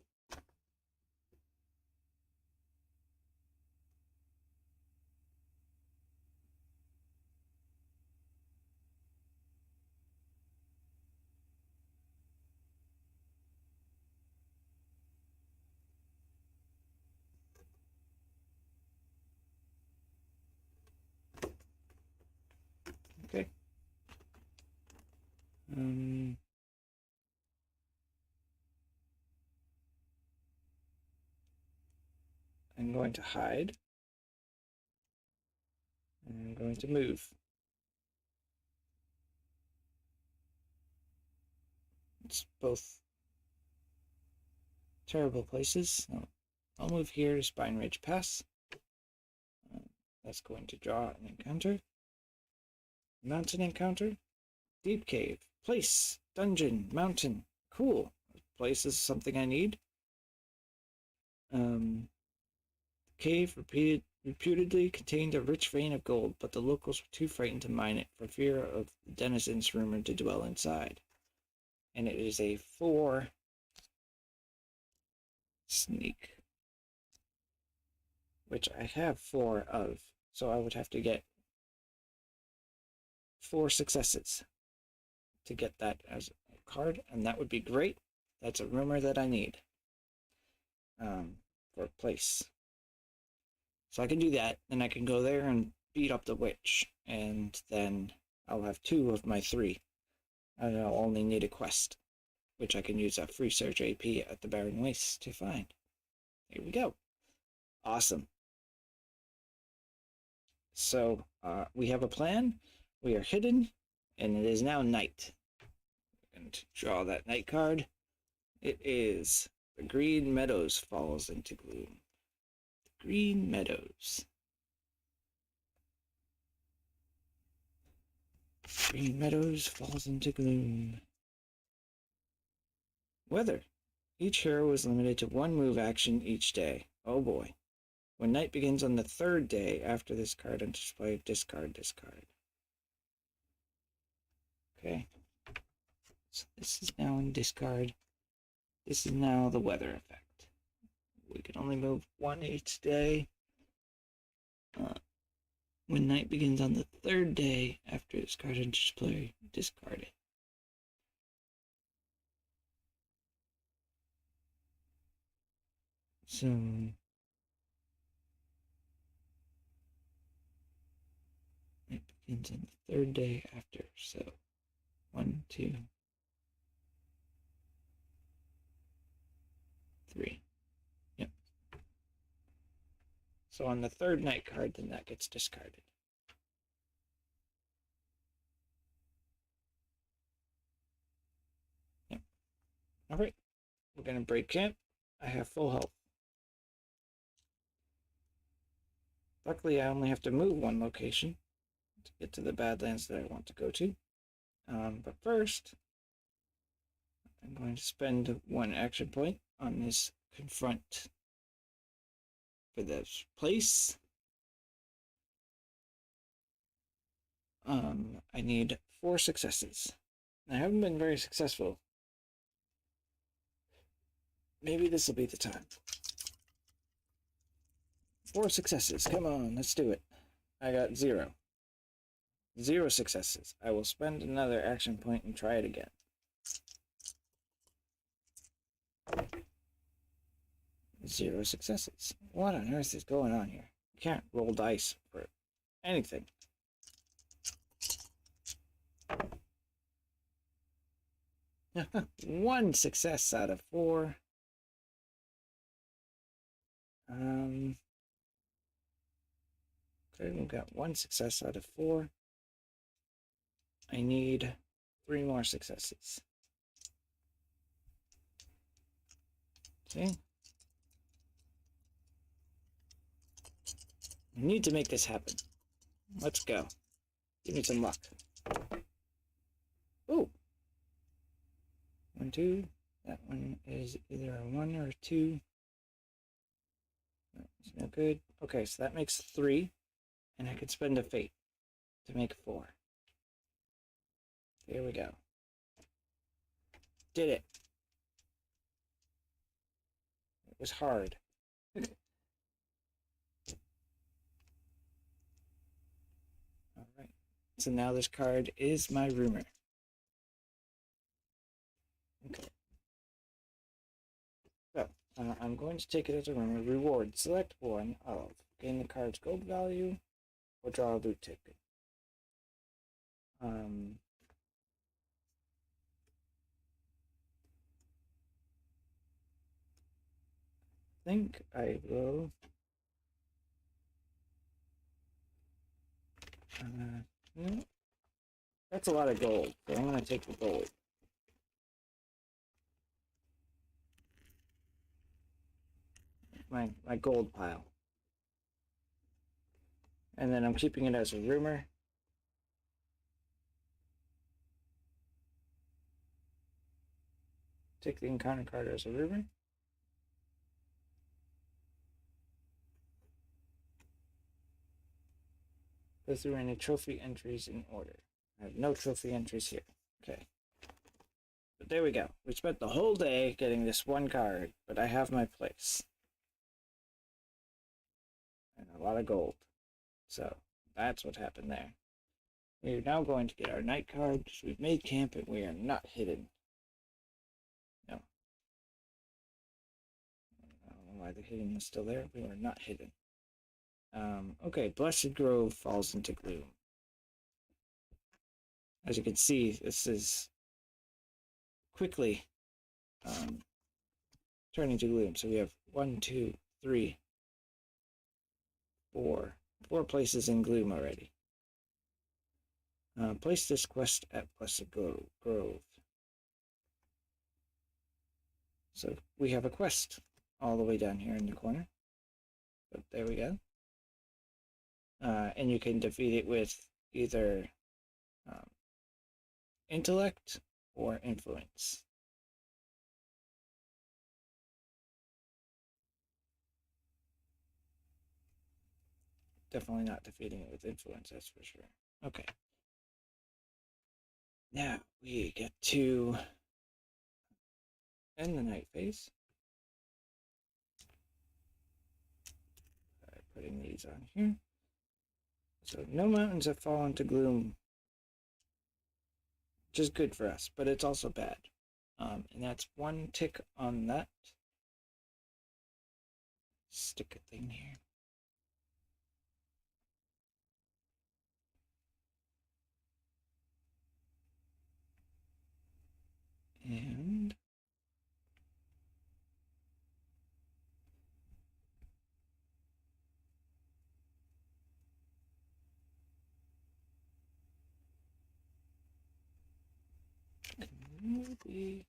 Okay. I'm going to hide. And I'm going to move. It's both terrible places. I'll move here to Spine Ridge Pass. That's going to draw an encounter. Mountain encounter. Deep Cave. Place. Dungeon. Mountain. Cool. Place is something I need. Cave reputedly contained a rich vein of gold, but the locals were too frightened to mine it for fear of the denizens rumored to dwell inside. And it is a 4 sneak, which I have 4 of, so I would have to get 4 successes to get that as a card, and that would be great. That's a rumor that I need for place. So I can do that, and I can go there and beat up the witch, and then I'll have 2 of my 3. And I'll only need a quest, which I can use a free search AP at the Barren Wastes to find. Here we go. Awesome. So we have a plan. We are hidden, and it is now night. I'm going to draw that night card. It is the Green Meadows falls into gloom. The Green Meadows. Green Meadows falls into gloom. Weather. Each hero is limited to 1 move action each day. Oh boy. When night begins on the third day after this card on display, discard this card. Okay. So this is now in discard. This is now the weather effect. We can only move one each day. When night begins on the third day after this card on display, discard it. So it begins on the third day after. So 1, 2, 3. Yep. So on the third night card, then that gets discarded. Yep. All right. We're going to break camp. I have full health. Luckily, I only have to move one location to get to the Badlands that I want to go to. But first, I'm going to spend one action point on this confront for this place. I need 4 successes. I haven't been very successful. Maybe this will be the time. 4 successes. Come on, let's do it. I got 0. 0 successes. I will spend another action point and try it again. Zero successes. What on earth is going on here? You can't roll dice for anything. One success out of 4. Okay, we've got 1 success out of 4. I need 3 more successes. See? I need to make this happen. Let's go. Give me some luck. Ooh. 1, 2. That one is either a 1 or a 2. It's no good. Okay, so that makes 3. And I could spend a fate to make 4. Here we go. Did it. It was hard. Alright. So now this card is my rumor. Okay. So, I'm going to take it as a rumor. Reward. Select one of. Gain the card's gold value or draw a loot ticket. I think I will. No. That's a lot of gold, so I'm going to take the gold. My gold pile. And then I'm keeping it as a rumor. Take the encounter card as a rumor. Go through any trophy entries in order. I have no trophy entries here. Okay. But there we go. We spent the whole day getting this one card, but I have my place. And a lot of gold. So, that's what happened there. We are now going to get our night cards. We've made camp and we are not hidden. No. I don't know why the hidden is still there. We are not hidden. Okay, Blessed Grove falls into gloom. As you can see, this is quickly turning to gloom. So we have 1, 2, 3, 4. 4 places in gloom already. Place this quest at Blessed Grove. So we have a quest all the way down here in the corner. But there we go. And you can defeat it with either intellect or influence. definitely not defeating it with influence, that's for sure. Okay. Now we get to end the night phase. Putting these on here. So no mountains have fallen to gloom, which is good for us, but it's also bad. And that's one tick on that. Stick a thing here. And maybe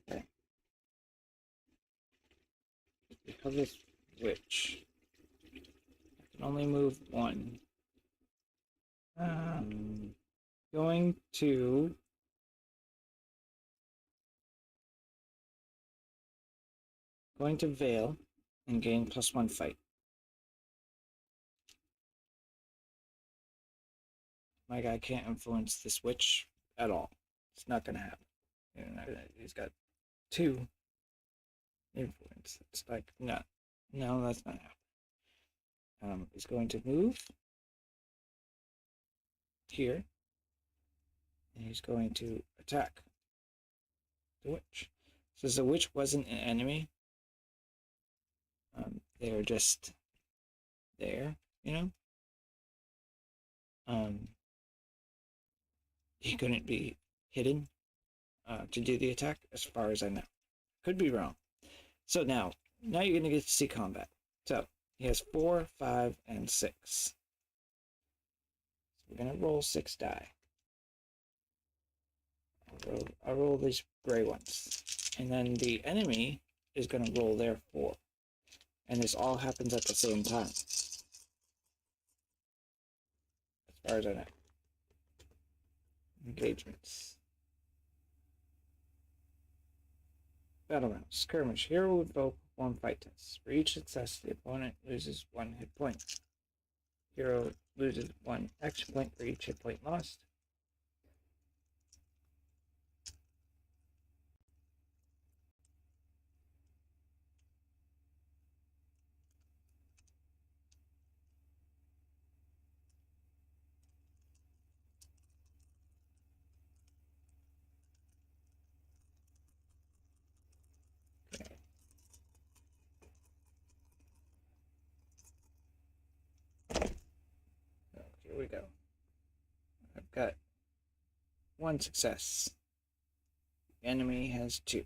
okay. Because it's witch, I can only move one. Going to Veil and gain +1 fight. My guy can't influence this witch at all. It's not gonna happen. He's got 2 influence. It's like no, that's not happening. He's going to move here, and he's going to attack the witch. Since the witch wasn't an enemy, they were just there, you know. He couldn't be hidden to do the attack, as far as I know. Could be wrong. So now you're gonna get to see combat. So he has 4, 5, and 6. So we're gonna roll 6 die. I'll roll these gray ones, and then the enemy is gonna roll their 4, and this all happens at the same time, as far as I know. Engagements. Battle round. Skirmish. Hero would vote perform fight tests. For each success, the opponent loses 1 hit point. Hero loses 1 action point for each hit point lost. Okay. So here we go. I've got 1 success. The enemy has 2.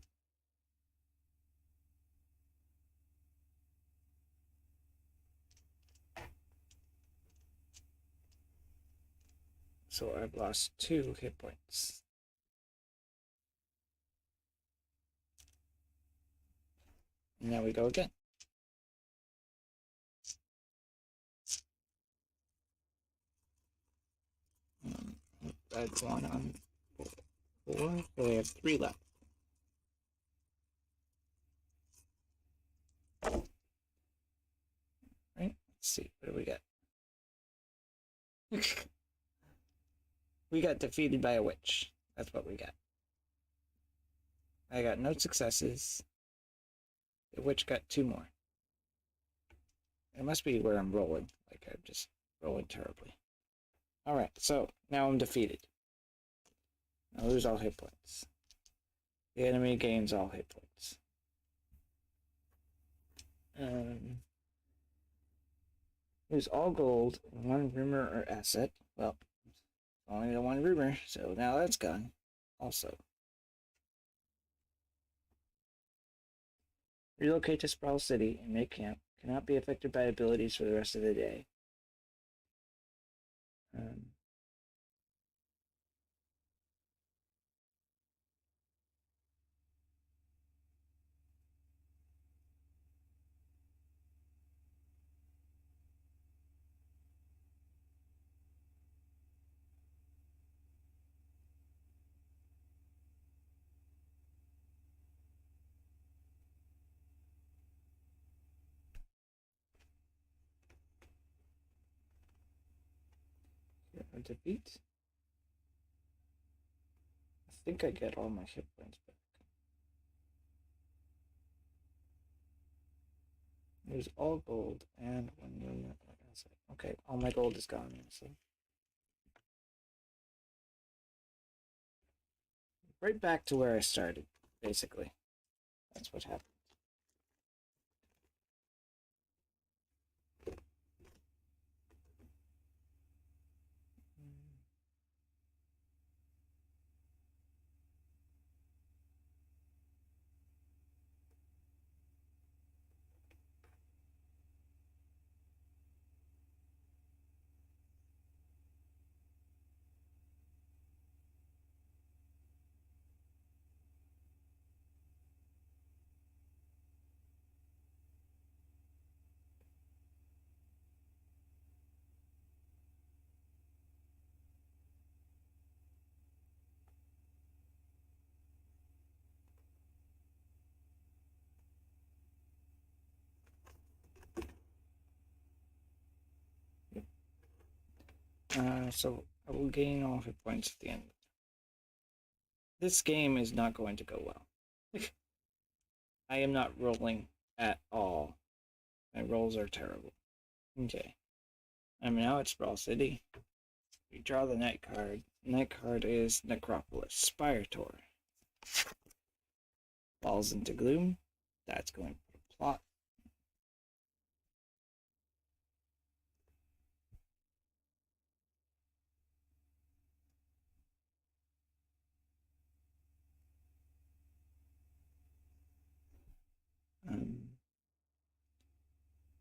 So I've lost 2 hit points. And now we go again. I've gone on 4. So we have 3 left. Right? Let's see. What do we got? We got defeated by a witch. That's what we got. I got no successes. The witch got 2 more. It must be where I'm rolling. Like, I'm just rolling terribly. Alright, so now I'm defeated. I lose all hit points. The enemy gains all hit points. Lose all gold, 1 rumor or asset. Well, only the 1 rumor, so now that's gone. Also. Relocate to Sprawl City and make camp. Cannot be affected by abilities for the rest of the day. A defeat. I think I get all my hit points back. There's all gold and 1 rumor. Okay, all my gold is gone. So right back to where I started, basically. That's what happened. So I will gain all hit points at the end. This game is not going to go well. I am not rolling at all. My rolls are terrible. Okay. I'm now at Sprawl City. We draw the night card. Night card is Necropolis, Spirator. Falls into gloom. That's going to put a plot.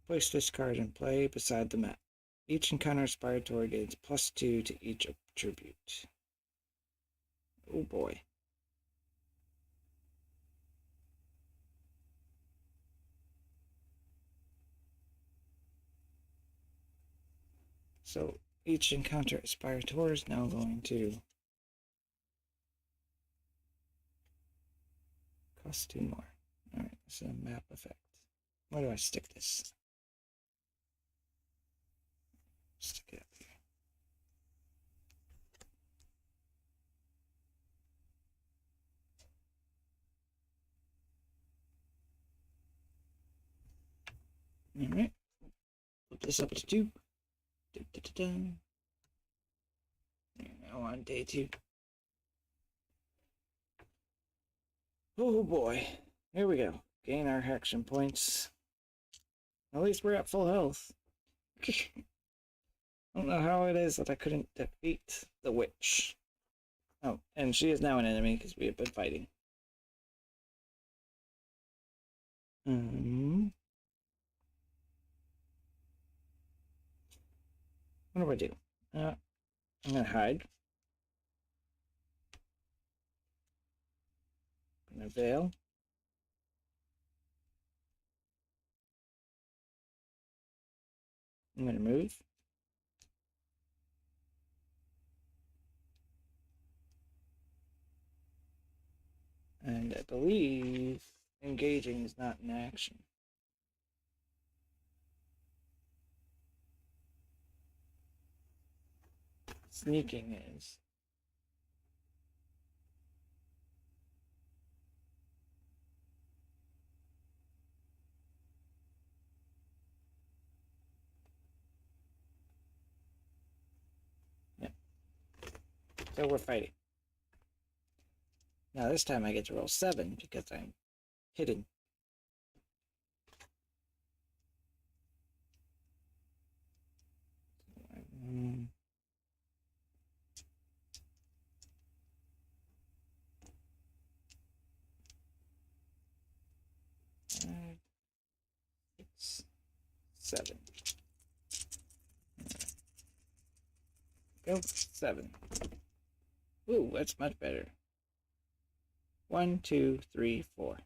Place this card in play beside the map. Each encounter Spirator gains +2 to each attribute. Oh boy. So each encounter Spirator is now going to cost 2 more. Alright, this is a map effect. Where do I stick this? Stick it up here. Alright. Flip this up to 2. Now on day 2. Oh boy. Here we go. Gain our action points. At least we're at full health. I don't know how it is that I couldn't defeat the witch. Oh, and she is now an enemy because we have been fighting. What do I do? I'm gonna hide. I'm gonna veil. I'm gonna move. And I believe engaging is not an action. Sneaking is. So we're fighting. Now this time I get to roll 7 because I'm hidden. Mm. 5, 6, 7. Go 7. Ooh, that's much better. 1, 2, 3, 4.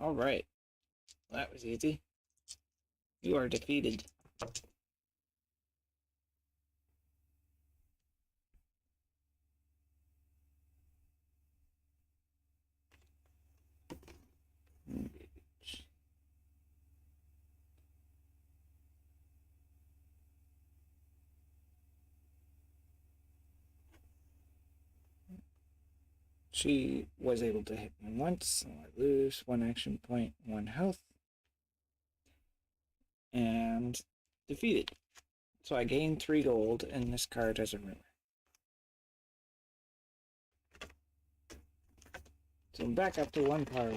All right. Well, that was easy. You are defeated. She was able to hit me once, so I lose 1 action point, 1 health, and defeated. So I gained 3 gold, and this card has a rumor. So I'm back up to 1 power.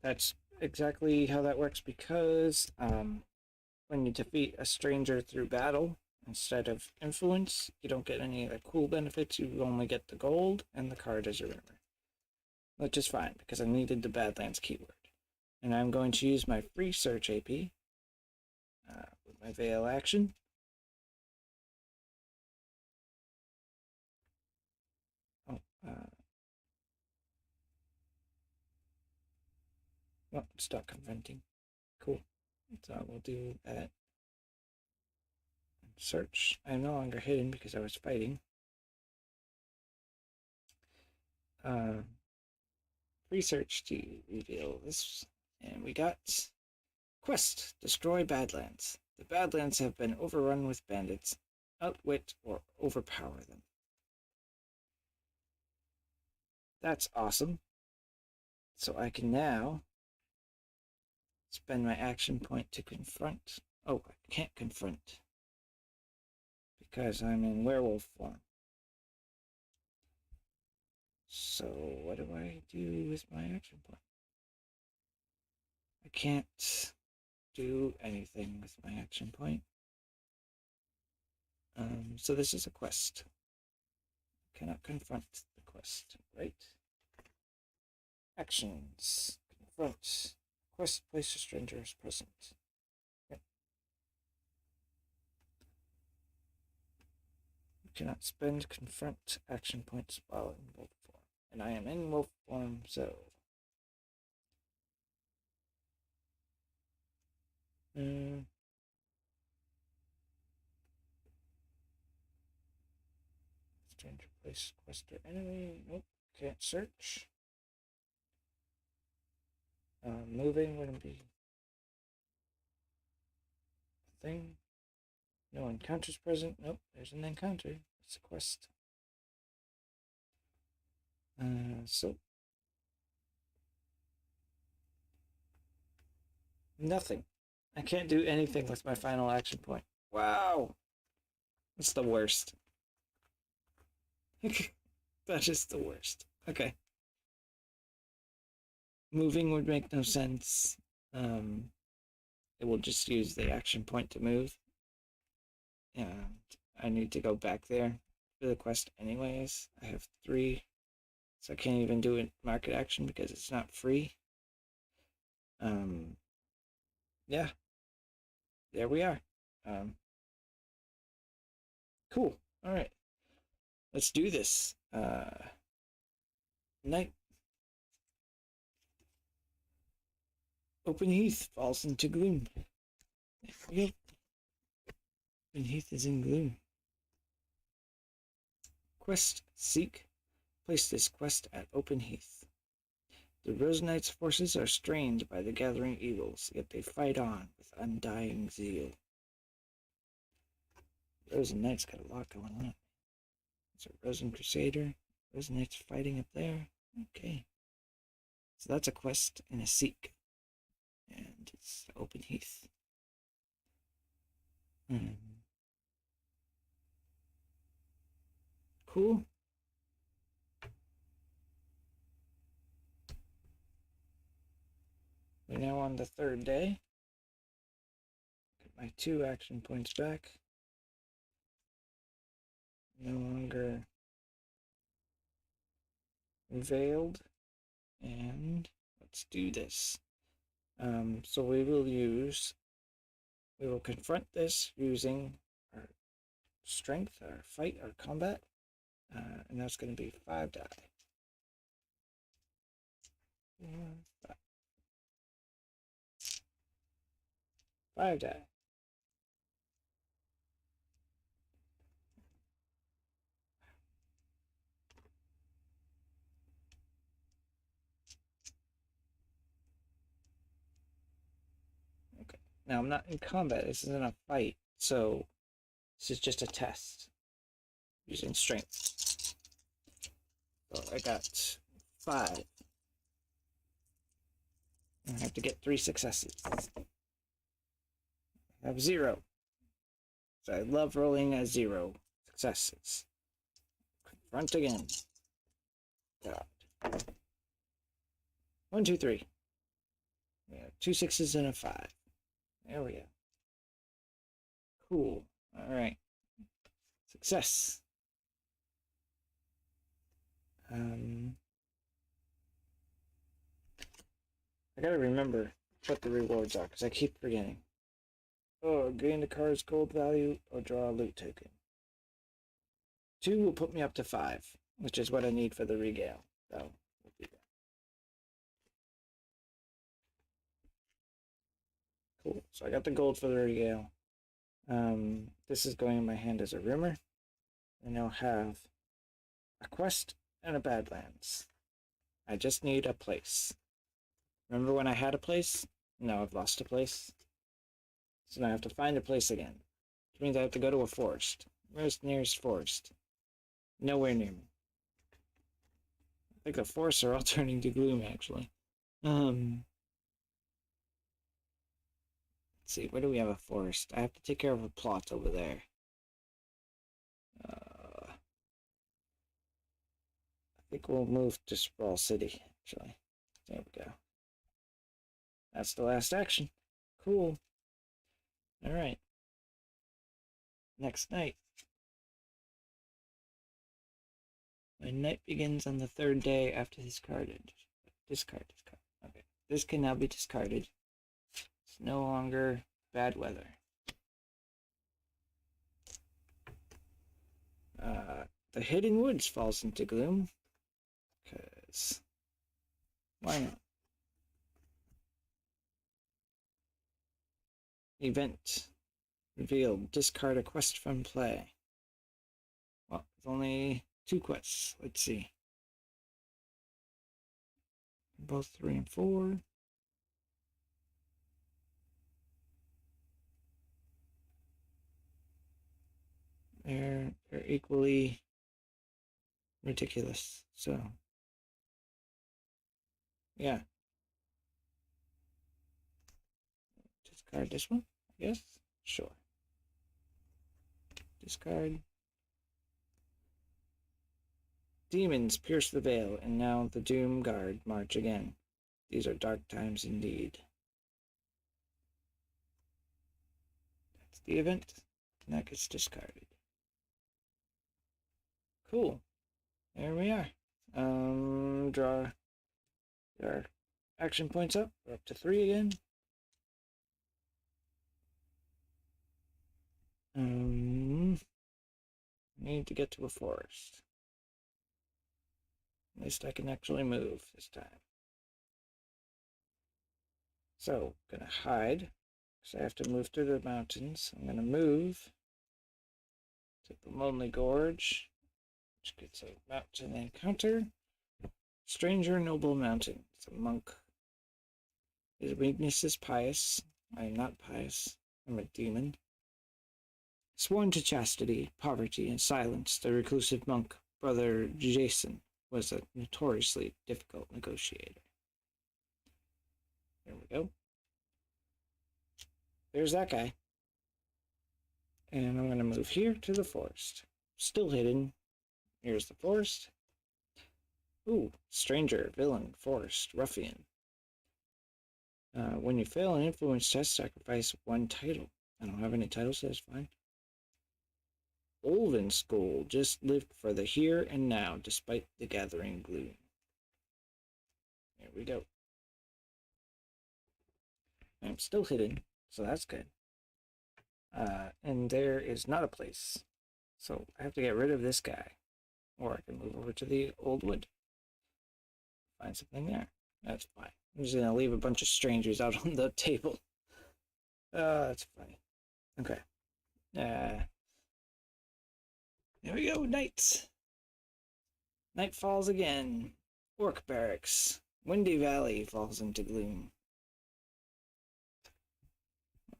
That's exactly how that works because when you defeat a stranger through battle instead of influence, you don't get any of the cool benefits. You only get the gold and the card as a rumor, which is fine because I needed the Badlands keyword. And I'm going to use my free search AP with my Veil action. Oh, stop confronting. Cool. So we'll do that. Search. I'm no longer hidden because I was fighting. Research to reveal this. And we got quest. Destroy Badlands. The Badlands have been overrun with bandits. Outwit or overpower them. That's awesome. So I can now spend my action point to confront. Oh, I can't confront because I'm in werewolf form. So what do I do with my action point? I can't do anything with my action point. So this is a quest. I cannot confront the quest, right? Actions. Confront. Quest, place a stranger as present. Yep. You cannot spend confront action points while in wolf form. And I am in wolf form, so stranger place quest or enemy. Nope. Can't search. Moving wouldn't be a thing. No encounters present. Nope, there's an encounter. It's a quest. So nothing. I can't do anything with my final action point. Wow. That's the worst. That is the worst. Okay. Moving would make no sense. It will just use the action point to move. And I need to go back there for the quest anyways. I have 3. So I can't even do a market action because it's not free. Yeah. There we are. Cool. All right. Let's do this. Night. Open Heath falls into gloom. Yep. Open Heath is in gloom. Quest. Seek. Place this quest at Open Heath. The Rose Knight's forces are strained by the gathering evils, yet they fight on with undying zeal. Rose Knight's got a lot going on. It's a Rosen Crusader. Rose Knight's fighting up there. Okay. So that's a quest and a seek. And it's open heath. Cool. We're now on the third day. Get my 2 action points back. No longer veiled. And let's do this. So we will confront this using our strength, our fight, our combat. And that's going to be 5 die. 5 die. Okay. Now I'm not in combat. This isn't a fight. So this is just a test using strength. So I got 5. I have to get 3 successes. I have 0. So I love rolling a 0 successes. Confront again. God. 1, 2, 3. We have 2 6s and a 5. There we go. Cool. All right. Success. I gotta remember what the rewards are because I keep forgetting. Oh, gain the card's gold value or draw a loot token. 2 will put me up to 5, which is what I need for the regale. So we'll do that. Cool. So I got the gold for the regale. This is going in my hand as a rumor. I now have a quest and a Badlands. I just need a place. Remember when I had a place? Now I've lost a place. So now I have to find a place again. Which means I have to go to a forest. Where's the nearest forest? Nowhere near me. I think the forests are all turning to gloom, actually. Let's see, where do we have a forest? I have to take care of a plot over there. I think we'll move to Sprawl City, actually. There we go. That's the last action. Cool. Alright. Next night. My night begins on the 3rd day after discarded. Discard. Okay. This can now be discarded. It's no longer bad weather. The Hidden Woods falls into gloom. Because why not? Event revealed. Discard a quest from play. Well, it's only 2 quests. Let's see. Both 3 and 4. They're equally ridiculous. So, yeah. Discard this one, I guess. Sure. Discard. Demons pierce the veil, and now the Doom Guard march again. These are dark times indeed. That's the event, and that gets discarded. Cool. There we are. Draw our action points up. We're up to 3 again. Need to get to a forest. At least I can actually move this time. So, I'm gonna hide, because I have to move through the mountains. I'm gonna move to the Lonely Gorge, which gets a mountain encounter. Stranger Noble Mountain. It's a monk. His weakness is pious. I am not pious. I'm a demon. Sworn to chastity, poverty, and silence, the reclusive monk, Brother Jason, was a notoriously difficult negotiator. There we go. there's that guy. And I'm going to move here to the forest. Still hidden. Here's the forest. Ooh, stranger, villain, forest, ruffian. When you fail an influence test, sacrifice one title. I don't have any titles, so that's fine. Olven School, just lived for the here and now, despite the gathering gloom. There we go. I'm still hidden, so that's good. And there is not a place. So I have to get rid of this guy. Or I can move over to the old wood. Find something there. That's fine. I'm just gonna leave a bunch of strangers out on the table. That's funny. Okay. Here we go, night. Night falls again. Orc barracks. Windy Valley falls into gloom.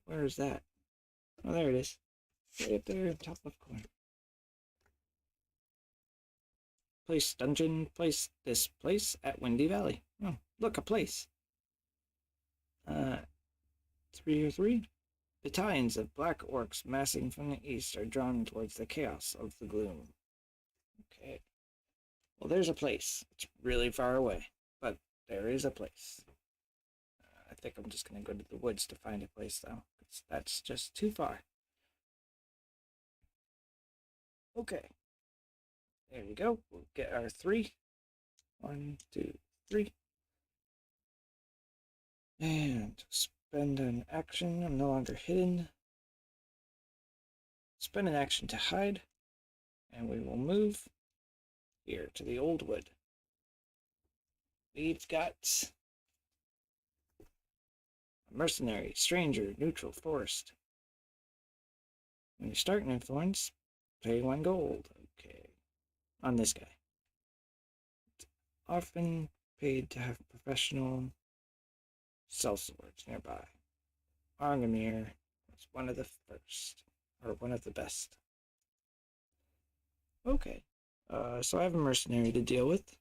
Where is that? Oh, there it is. Right up there, top left corner. Place dungeon, place this place at Windy Valley. Oh, look, a place. 303. Battalions of black orcs massing from the east are drawn towards the chaos of the gloom. Okay. Well, there's a place. It's really far away, but there is a place. I think I'm just going to go to the woods to find a place, though. That's just too far. Okay. There we go. We'll get our 3. 1, 2, 3. And spend an action. I'm no longer hidden. Spend an action to hide. And we will move here to the old wood. We've got a mercenary, stranger, neutral, forest. When you start an influence, pay 1 gold. Okay. On this guy. It's often paid to have professional sellswords nearby. Argamir was one of the first, or one of the best. Okay. So I have a mercenary to deal with.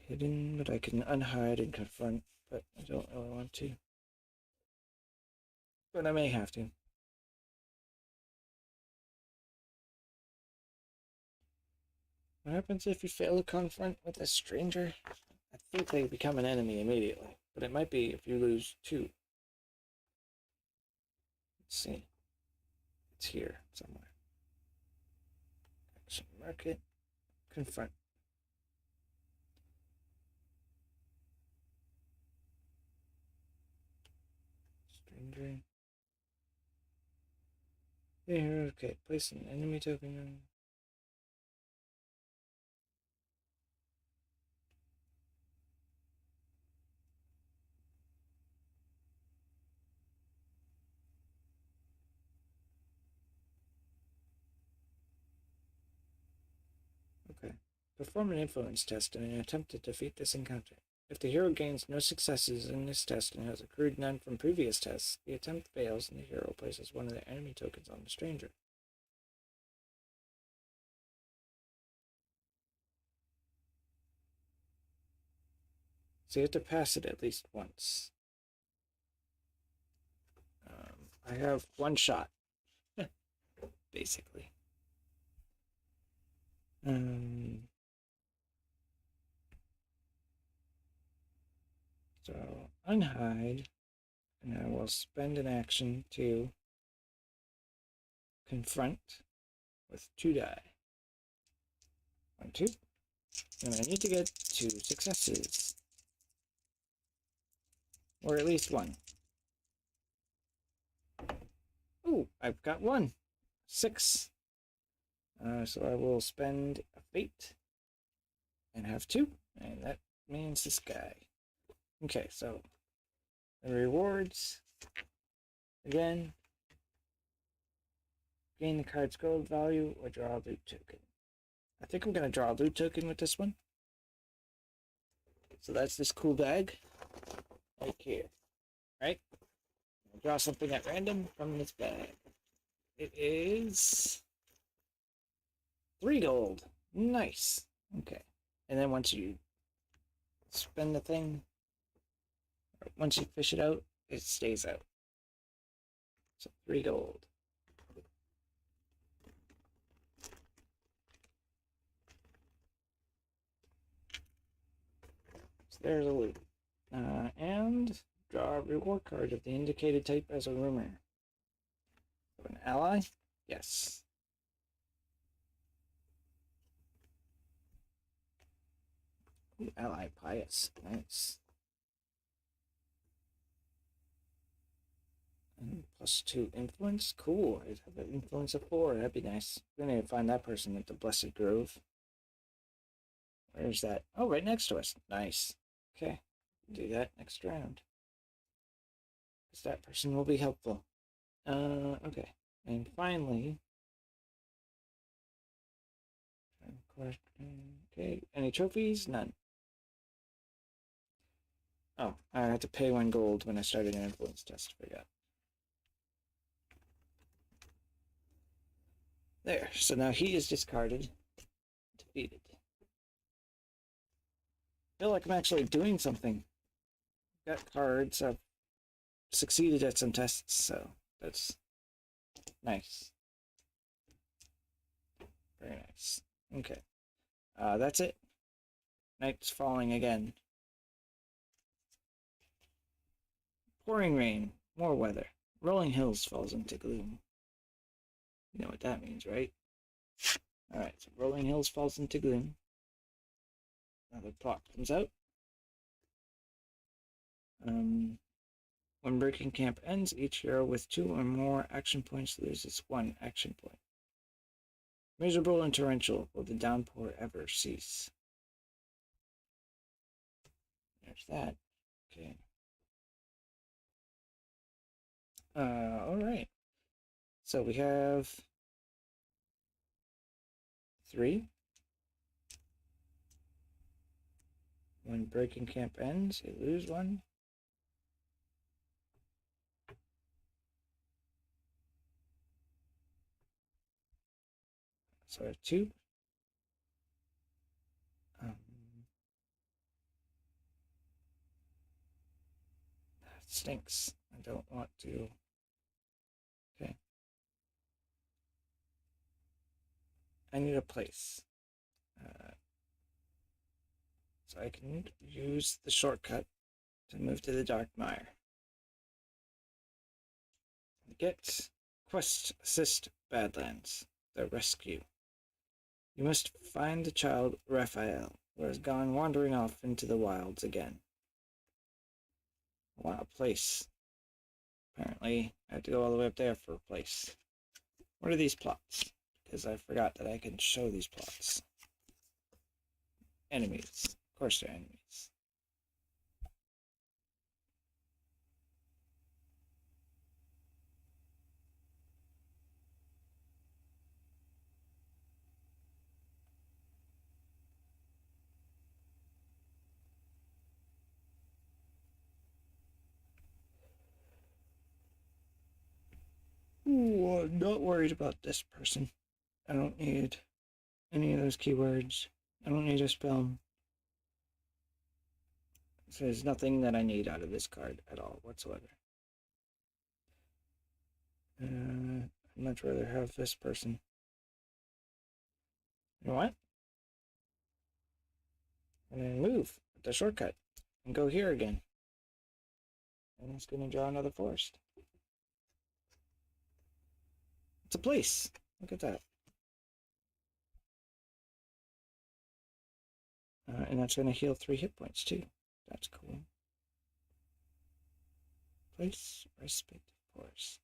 Hidden, but I can unhide and confront, but I don't really want to. But I may have to. What happens if you fail to confront with a stranger? I think they become an enemy immediately, but it might be if you lose 2. Let's see. It's here somewhere. Action market. Confront. Stranger. There, okay. Place an enemy token on. Okay. Perform an influence test in an attempt to defeat this encounter. If the hero gains no successes in this test and has accrued none from previous tests, the attempt fails and the hero places one of the enemy tokens on the stranger. So you have to pass it at least once. I have 1 shot, basically. So unhide, and I will spend an action to confront with 2 die. 1, 2. And I need to get 2 successes. Or at least 1. Ooh, I've got 1. 6. So I will spend a fate and have 2. And that means this guy. Okay, so the rewards. Again. Gain the card's gold value or draw a loot token. I think I'm going to draw a loot token with this one. So that's this cool bag. Right here. Right? I'll draw something at random from this bag. It is 3 gold. Nice. Okay. And then once you spend the thing, once you fish it out, it stays out. So 3 gold. So there's a loot. And draw a reward card of the indicated type as a rumor. An ally? Yes. Ooh, ally pious. Nice. And +2 influence? Cool. I'd have an influence of 4. That'd be nice. We need to find that person at the Blessed Grove. Where's that? Oh, right next to us. Nice. Okay. Do that next round. Because that person will be helpful. Okay. And finally... Okay. Any trophies? None. Oh, I had to pay 1 gold when I started an influence test. Forgot. There. So now he is discarded. Defeated. I feel like I'm actually doing something. Got cards. I've succeeded at some tests, so that's nice. Very nice. Okay. That's it. Night's falling again. Pouring rain. More weather. Rolling hills falls into gloom. You know what that means, right? Alright, so rolling hills falls into gloom. Another plot comes out. When breaking camp ends, each hero with 2 or more action points loses 1 action point. Miserable and torrential, will the downpour ever cease? There's that. Okay. Alright. So we have 3. When breaking camp ends, you lose 1. So I have 2. That stinks. I don't want to. Okay. I need a place. So I can use the shortcut to move to the Dark Mire. Get Quest Assist Badlands, the rescue. You must find the child Raphael, who has gone wandering off into the wilds again. I want a place. Apparently, I have to go all the way up there for a place. What are these plots? Because I forgot that I can show these plots. Enemies. Of course they're enemies. Ooh, I'm not worried about this person. I don't need any of those keywords. I don't need to spell them. So there's nothing that I need out of this card at all whatsoever. I'd much rather have this person. You know what? And then move with the shortcut and go here again. And it's going to draw another forest. It's a place. Look at that. And that's going to heal 3 hit points too. That's cool. Place, respite, forest.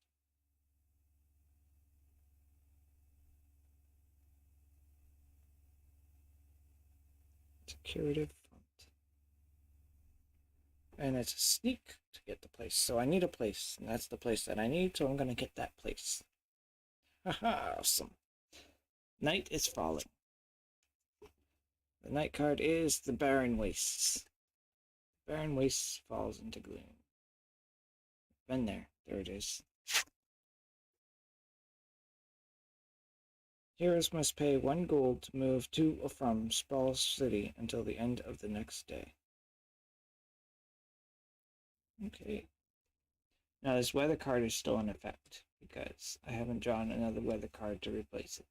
It's a curative font. And it's a sneak to get the place. So I need a place. And that's the place that I need. So I'm going to get that place. Haha, awesome. Night is falling. The night card is the Barren Wastes. Barren Wastes falls into gloom. Been there. There it is. Heroes must pay 1 gold to move to or from Sprawl City until the end of the next day. Okay. Now this weather card is still in effect because I haven't drawn another weather card to replace it.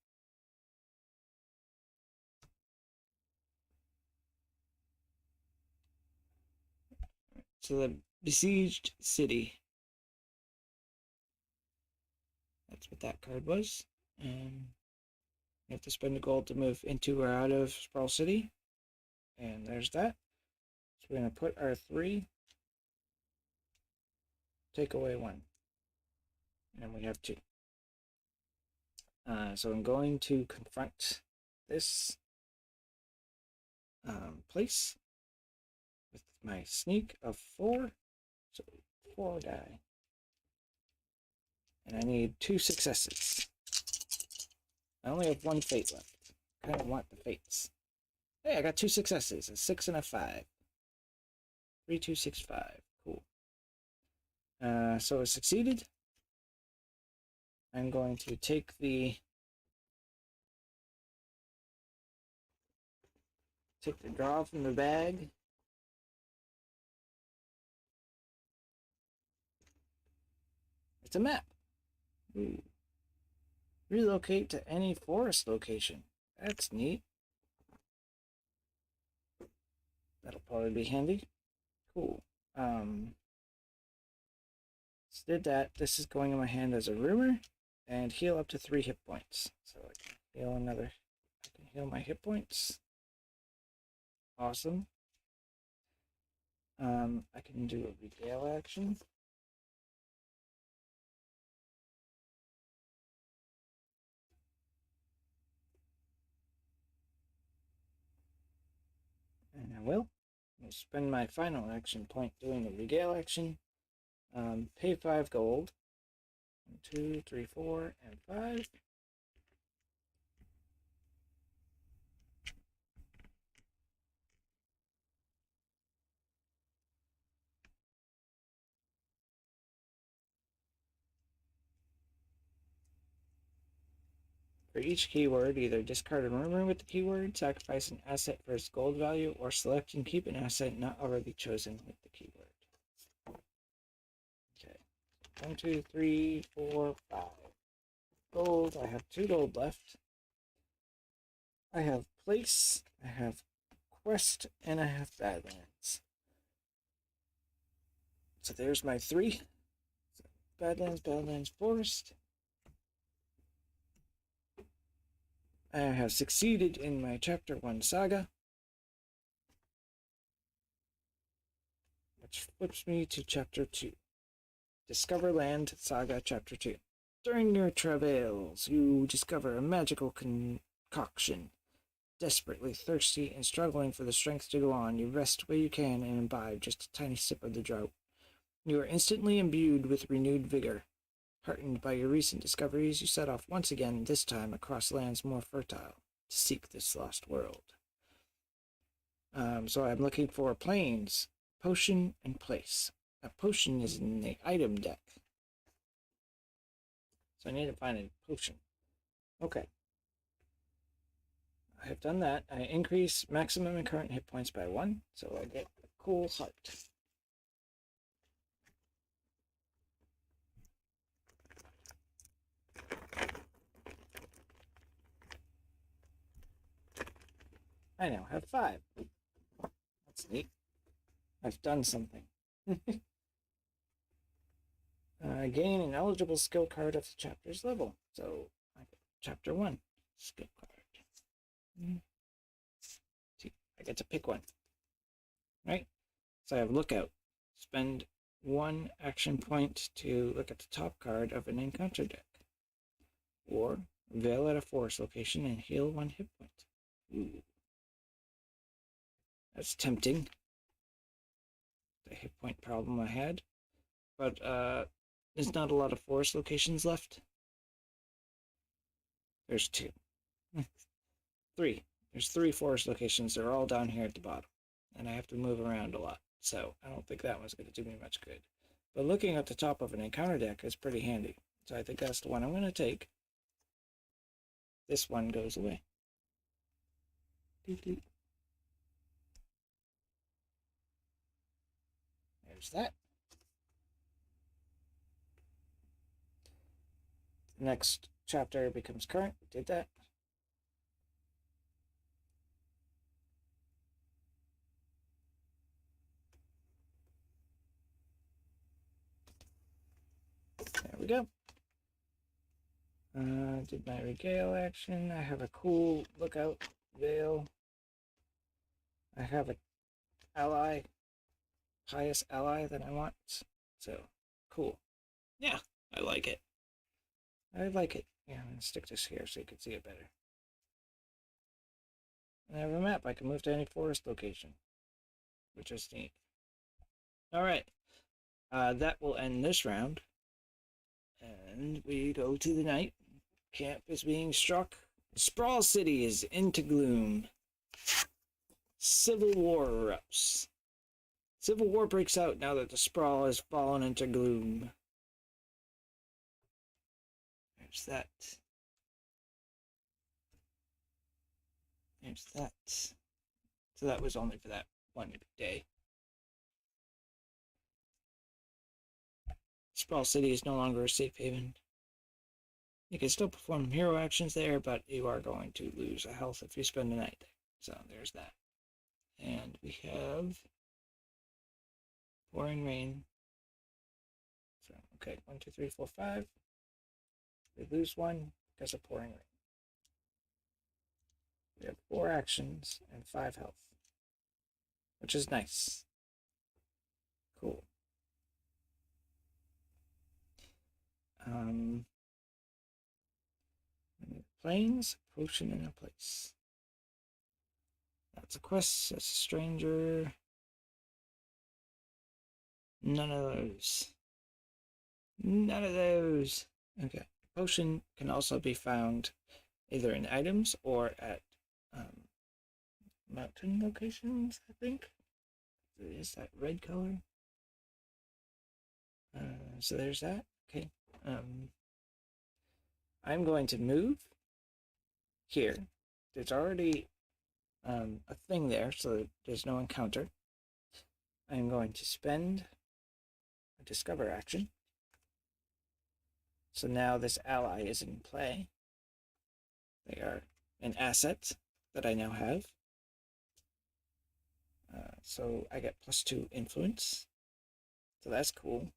So the besieged city. That's what that card was. You have to spend a gold to move into or out of Sprawl City. And there's that. So we're going to put our 3, take away 1. And we have 2. So I'm going to confront this place with my sneak of 4. So 4 die. And I need 2 successes. I only have 1 fate left. I kind of want the fates. Hey, I got 2 successes. A 6 and a 5. 3, 2, 6, 5. Cool. So it succeeded. I'm going to take the draw from the bag. It's a map. Ooh. Relocate to any forest location. That's neat. That'll probably be handy. Cool. So did that. This is going in my hand as a rumor. And heal up to 3 hit points. So I can heal another. I can heal my hit points. Awesome. I can do a regale action. And I will. I'll spend my final action point doing the regale action. Pay 5 gold. 1, 2, 3, 4, and 5. For each keyword, either discard a rumor with the keyword, sacrifice an asset for its gold value, or select and keep an asset not already chosen with the keyword. Okay. 1, 2, 3, 4, 5. Gold. I have 2 gold left. I have place, I have quest, and I have Badlands. So there's my 3. So Badlands, Forest. I have succeeded in my Chapter 1 saga, which flips me to Chapter 2. Discover Land Saga Chapter 2. During your travails, you discover a magical concoction. Desperately thirsty and struggling for the strength to go on, you rest where you can and imbibe just a tiny sip of the draught. You are instantly imbued with renewed vigor. Heartened by your recent discoveries, you set off once again, this time across lands more fertile, to seek this lost world. So I'm looking for plains, potion, and place. A potion is in the item deck. So I need to find a potion. Okay. I have done that. I increase maximum and current hit points by 1, so I get a cool heart. I now have 5. That's neat. I've done something. Gain an eligible skill card at the chapter's level. So I get Chapter 1 skill card. I get to pick one. Right? So I have Lookout. Spend 1 action point to look at the top card of an encounter deck. Or veil at a forest location and heal 1 hit point. Ooh. That's tempting. The hit point problem I had. But there's not a lot of forest locations left. There's 2. 3. There's 3 forest locations. They're all down here at the bottom. And I have to move around a lot. So I don't think that one's going to do me much good. But looking at the top of an encounter deck is pretty handy. So I think that's the one I'm going to take. this one goes away. There's that. Next chapter becomes current. We did that. There we go. Did my regale action. I have a cool lookout veil. I have a ally, pious ally that I want. So, cool. Yeah, I like it. I like it. Yeah, I'm going to stick this here so you can see it better. And I have a map. I can move to any forest location, which is neat. Alright. That will end this round. And we go to the night. Camp is being struck. Sprawl City is into gloom. Civil war erupts. Civil war breaks out now that the Sprawl has fallen into gloom. There's that. There's that. So that was only for that one day. Sprawl City is no longer a safe haven. You can still perform hero actions there, but you are going to lose a health if you spend the night there. So there's that. And we have pouring rain. So, okay, 1, 2, 3, 4, 5. We lose one because of pouring rain. We have 4 actions and 5 health, which is nice. Cool. Planes, potion in a place. That's a quest, that's a stranger. None of those. None of those. Okay. Potion can also be found either in items or at mountain locations, I think. Is that red color? So there's that. Okay. I'm going to move here. There's already a thing there, so there's no encounter. I'm going to spend a discover action. So now this ally is in play. They are an asset that I now have. So I get +2 influence. So that's cool.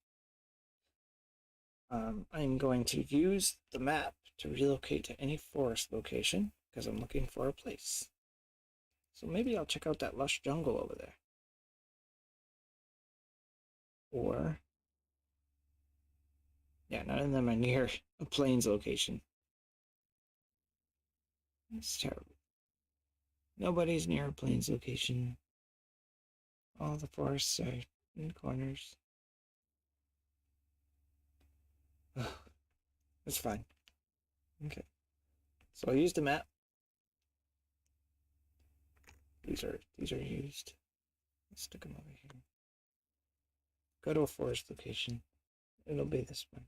I'm going to use the map to relocate to any forest location because I'm looking for a place. So maybe I'll check out that lush jungle over there. Or, yeah, none of them are near a plains location. That's terrible. Nobody's near a plains location. All the forests are in corners. Ugh, that's fine. Okay. So I'll use the map. These are used. Let's stick them over here. Go to a forest location. It'll be this one.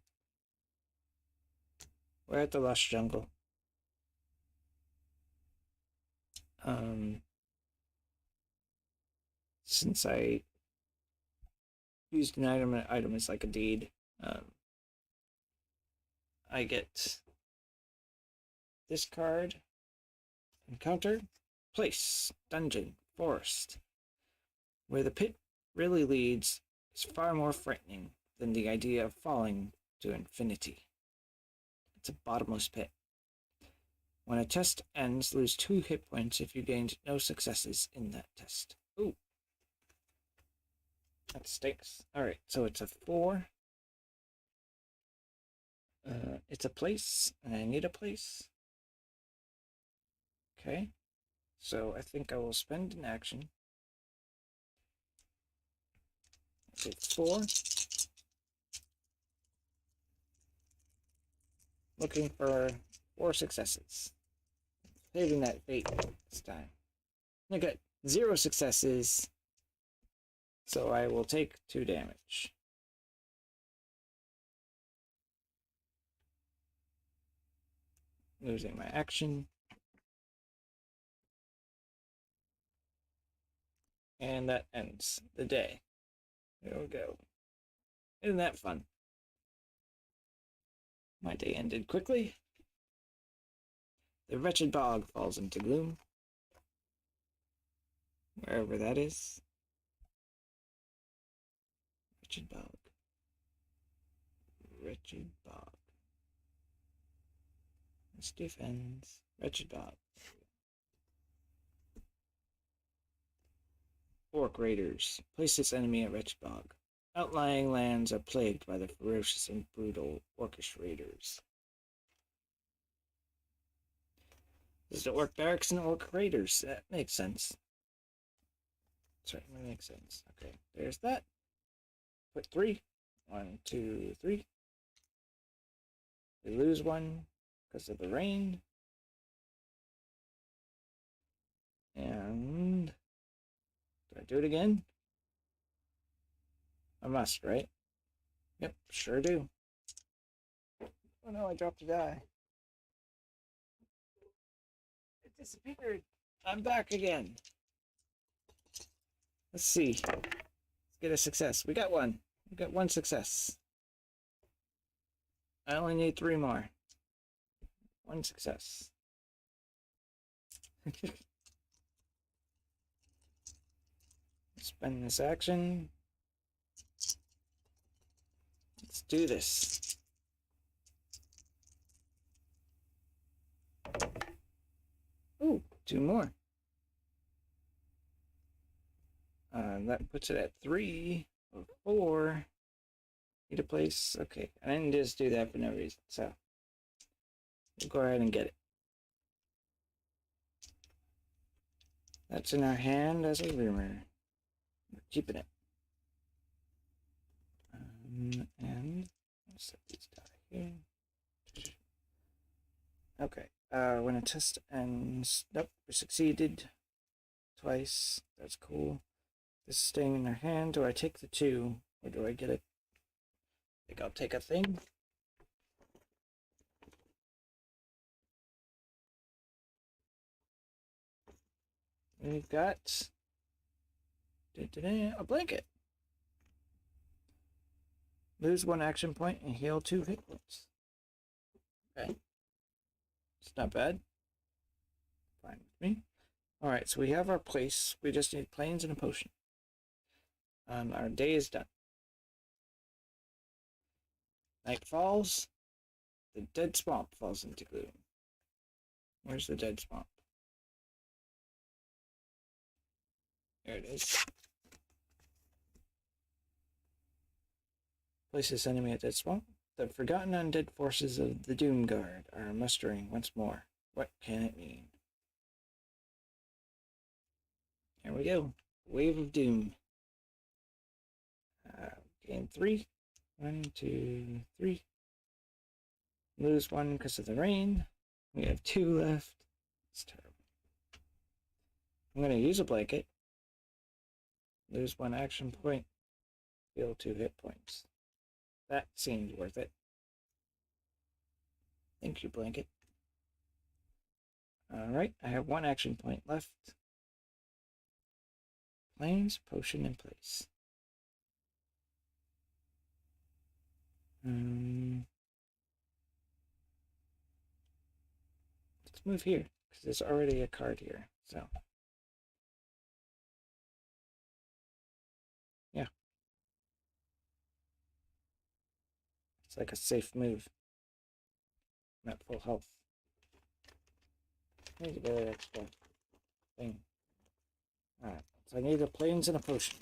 We're at the lush jungle. Since I used an item is like a deed. I get this card. Encounter, place, dungeon, forest. Where the pit really leads is far more frightening than the idea of falling to infinity. It's a bottomless pit. When a test ends, lose 2 hit points if you gained no successes in that test. Ooh. That stinks. Alright, so it's a 4. It's a place, and I need a place. Okay. So I think I will spend an action. It's 4. Looking for 4 successes. Saving that fate this time. I got 0 successes, so I will take 2 damage. Losing my action. And that ends the day. There we go. Isn't that fun? My day ended quickly. The wretched bog falls into gloom. Wherever that is. Wretched bog. Wretched bog. Let's defend. Wretched bog. Orc raiders. Place this enemy at Wretched bog. Outlying lands are plagued by the ferocious and brutal orcish raiders. This is the orc barracks and orc raiders. That makes sense. Certainly makes sense. Okay, there's that. Put 3. 1, 2, 3. We lose 1 because of the rain. And do I do it again? I must, right? Yep, sure do. Oh no, I dropped a die. It disappeared. I'm back again. Let's see. Let's get a success. We got 1. We got 1 success. I only need 3 more. 1 success. Spend this action. Let's do this. Ooh, 2 more. That puts it at 3 or 4. Need a place. Okay, I didn't just do that for no reason, so we'll go ahead and get it. That's in our hand as a rumor. We're keeping it. And I'll set these down here. Okay. When a test ends, nope, we succeeded twice. That's cool. This is staying in our hand. Do I take the 2 or do I get it? I think I'll take a thing. We've got a blanket. Lose 1 action point and heal 2 hit points. Okay. It's not bad. Fine with me. Alright, so we have our place. We just need planes and a potion. Our day is done. Night falls. The dead swamp falls into gloom. Where's the dead swamp? There it is. Place this enemy at dead swamp. The forgotten undead forces of the Doom Guard are mustering once more. What can it mean? Here we go. Wave of Doom. Game 3. 1, 2, 3. Lose 1 because of the rain. We have 2 left. It's terrible. I'm going to use a blanket. Lose 1 action point. Heal 2 hit points. That seems worth it. Thank you, blanket. Alright, I have 1 action point left. Planes, potion in place. Let's move here, because there's already a card here, so. Yeah. It's like a safe move. I'm at full health. I need to get an extra thing. Alright, so I need a planes and a potion.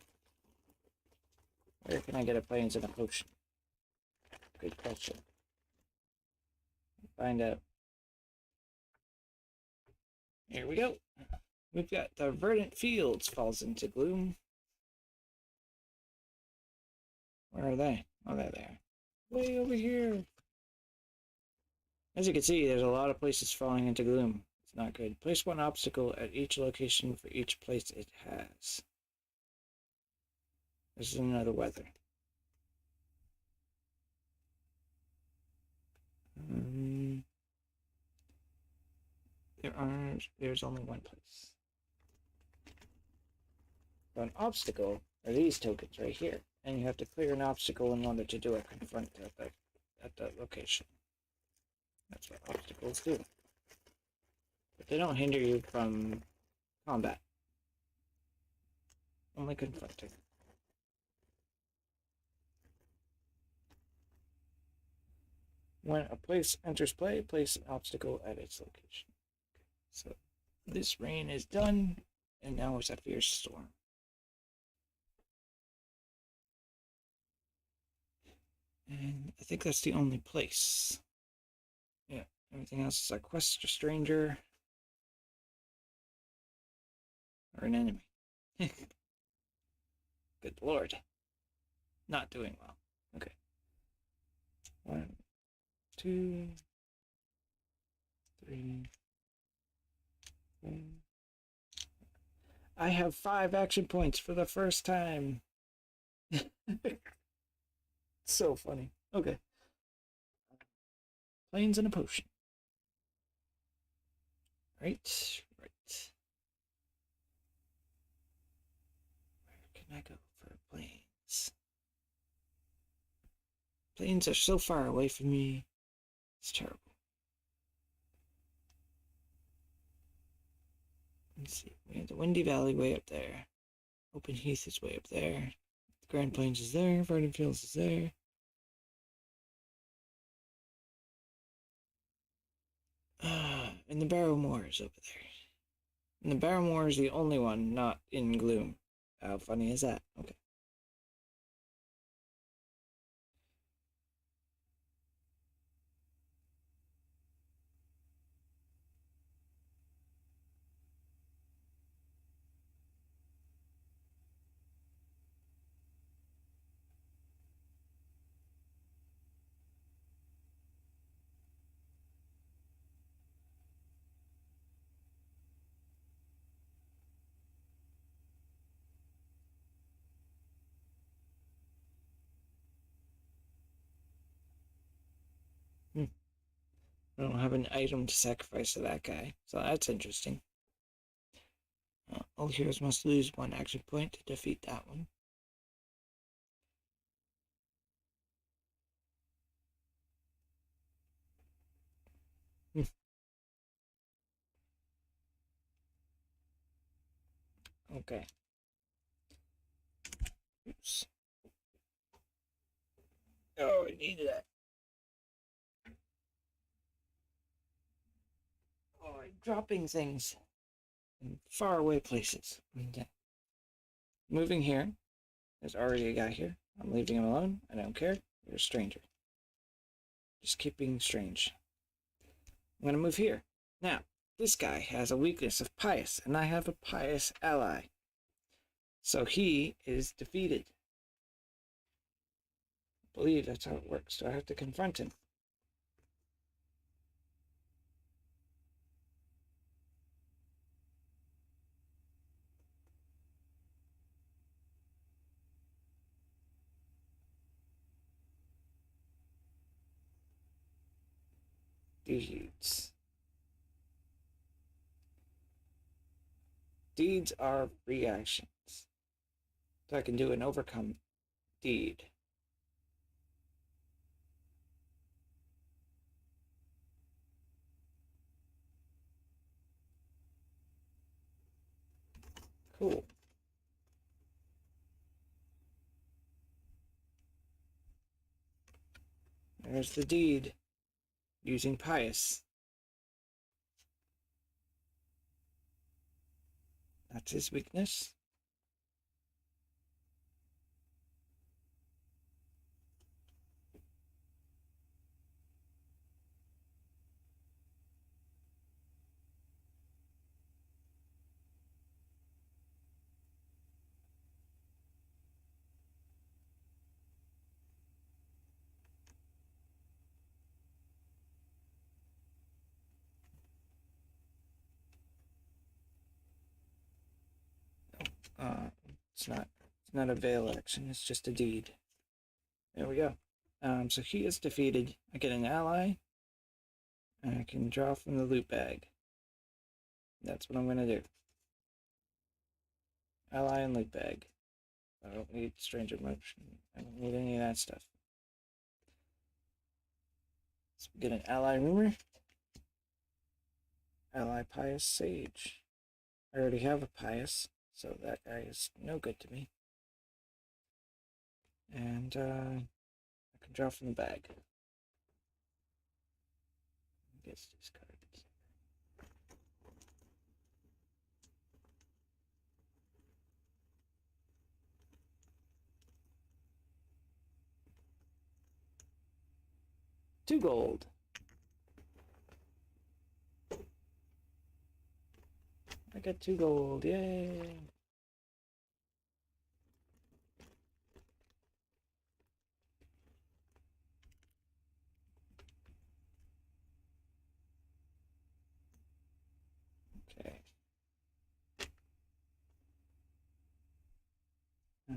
Where can I get a planes and a potion? Good question. Find out. Here we go. We've got the verdant fields falls into gloom. Where are they? Oh, they're there. Way over here. As you can see, there's a lot of places falling into gloom. It's not good. Place 1 obstacle at each location for each place it has. This is another weather. There's only one place. So an obstacle are these tokens right here, and you have to clear an obstacle in order to do a confront at that location. That's what obstacles do. But they don't hinder you from combat. Only confronting. When a place enters play, place an obstacle at its location. Okay, so this rain is done, and now it's a fierce storm. And I think that's the only place. Yeah, everything else is a quest, a stranger, or an enemy. Good lord. Not doing well. Okay. 1, 2, 3, 4. I have 5 action points for the first time. So funny. Okay. Planes and a potion. Right. Where can I go for planes? Planes are so far away from me. It's terrible. Let's see. We have the Windy Valley way up there. Open Heath is way up there. The Grand Plains is there. Verdant Fields is there. And the Barrowmoor is over there. And the Barrowmoor is the only one not in Gloom. How funny is that? Okay. I don't have an item to sacrifice to that guy, so that's interesting. All heroes must lose 1 action point to defeat that one. Okay. Oops. Oh, I needed that. Oh, I'm dropping things in faraway places. Moving here. There's already a guy here. I'm leaving him alone. I don't care. You're a stranger. Just keep being strange. I'm going to move here. Now, this guy has a weakness of pious, and I have a pious ally. So he is defeated. I believe that's how it works. So I have to confront him. Deeds. Deeds are free actions. So I can do an overcome deed. Cool. There's the deed. Using pious. That's his weakness. It's not a veil action, it's just a deed. There we go. So he is defeated. I get an ally, and I can draw from the loot bag. That's what I'm gonna do. Ally and loot bag. I don't need strange emotion. I don't need any of that stuff. So we get an ally rumor. Ally pious sage. I already have a pious, so that guy is no good to me. And I can draw from the bag. Gets discarded. Two gold. I got 2 gold. Yay! Okay. Um,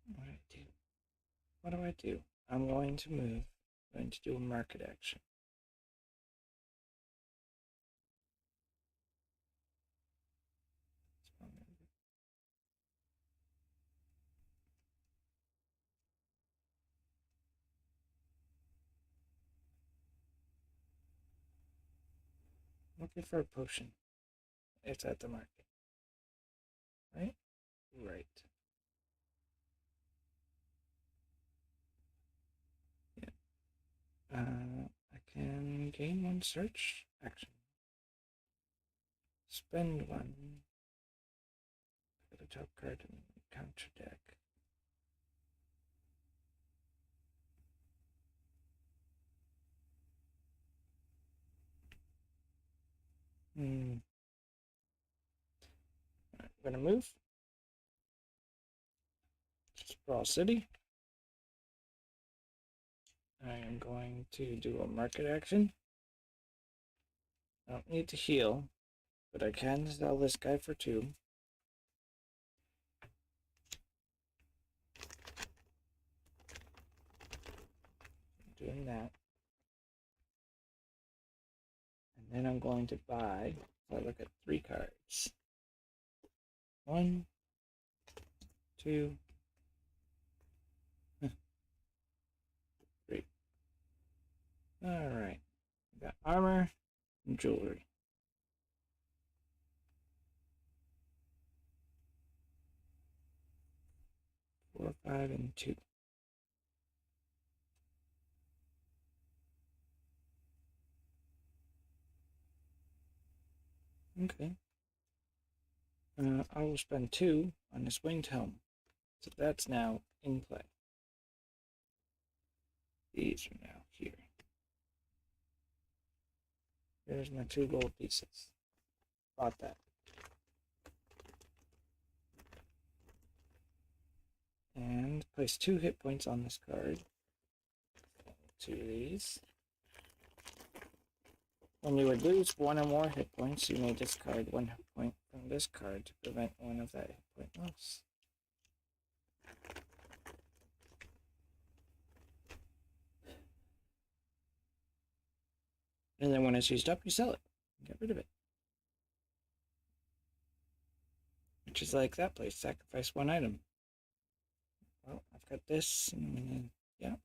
what do I do? What do I do? I'm going to move. I'm going to do a market action. Looking for a potion. It's at the market. Right? Right. Yeah. I can gain 1 search action. Spend 1. Put a top card in the counter deck. I'm gonna move. Sprawl City. I am going to do a market action. I don't need to heal, but I can sell this guy for 2. I'm doing that. And then I'm going to buy, so I look at 3 cards. 1, 2, 3. Alright. We got armor and jewelry. 4, 5, and 2. Okay. I will spend 2 on this winged helm. So that's now in play. These are now here. There's my 2 gold pieces. Bought that. And place 2 hit points on this card. 2 of these. When you would lose 1 or more hit points, you may discard 1 hit point from this card to prevent 1 of that hit point loss. And then when it's used up, you sell it. Get rid of it. Which is like that place. Sacrifice 1 item. Well, I've got this, and yeah.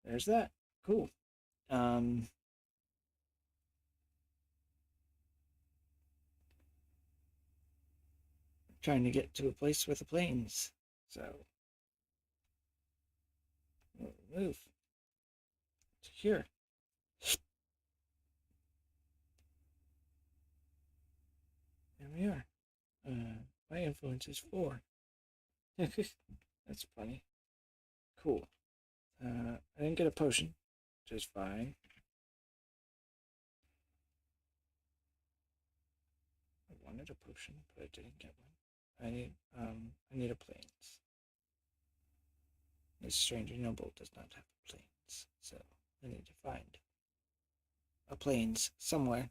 There's that. Cool. Trying to get to a place with the planes. So, we'll move to here. There we are. My influence is 4. That's funny. Cool. I didn't get a potion, which is fine. I wanted a potion, but I didn't get one. I need a plains. This stranger noble does not have plains, so I need to find a plains somewhere.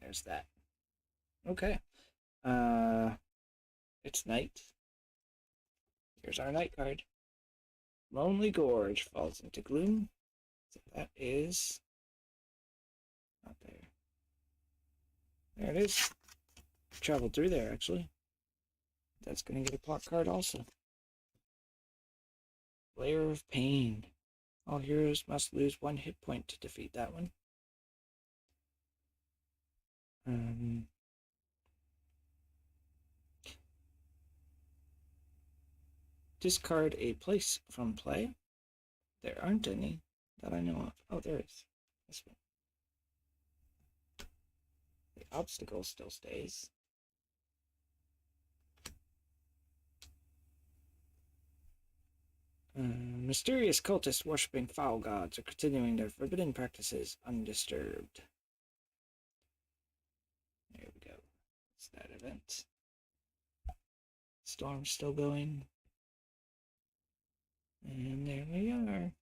There's that. Okay. It's night. Here's our night card. Lonely Gorge falls into gloom. So that is not there. There it is. Traveled through there, actually. That's going to get a plot card also. Layer of Pain. All heroes must lose 1 hit point to defeat that one. Discard a place from play. There aren't any that I know of. Oh, there is. This one. The obstacle still stays. Mysterious cultists worshipping foul gods are continuing their forbidden practices undisturbed. There we go. It's that event. Storm's still going. And there we are.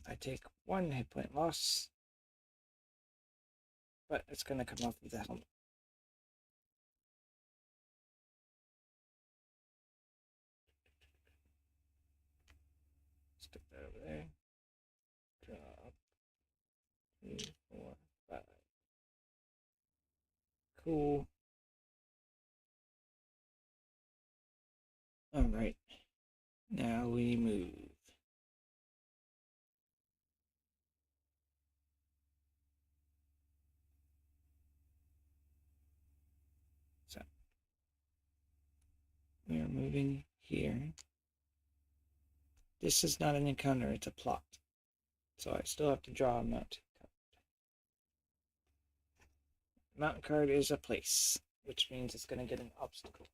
I take 1 hit point loss, but it's going to come off of the helmet. Stick that over there. Drop 3, 4, 5. Cool. Alright. Now we move. So we are moving here. This is not an encounter, it's a plot. So I still have to draw a mountain card. Mountain card is a place, which means it's going to get an obstacle.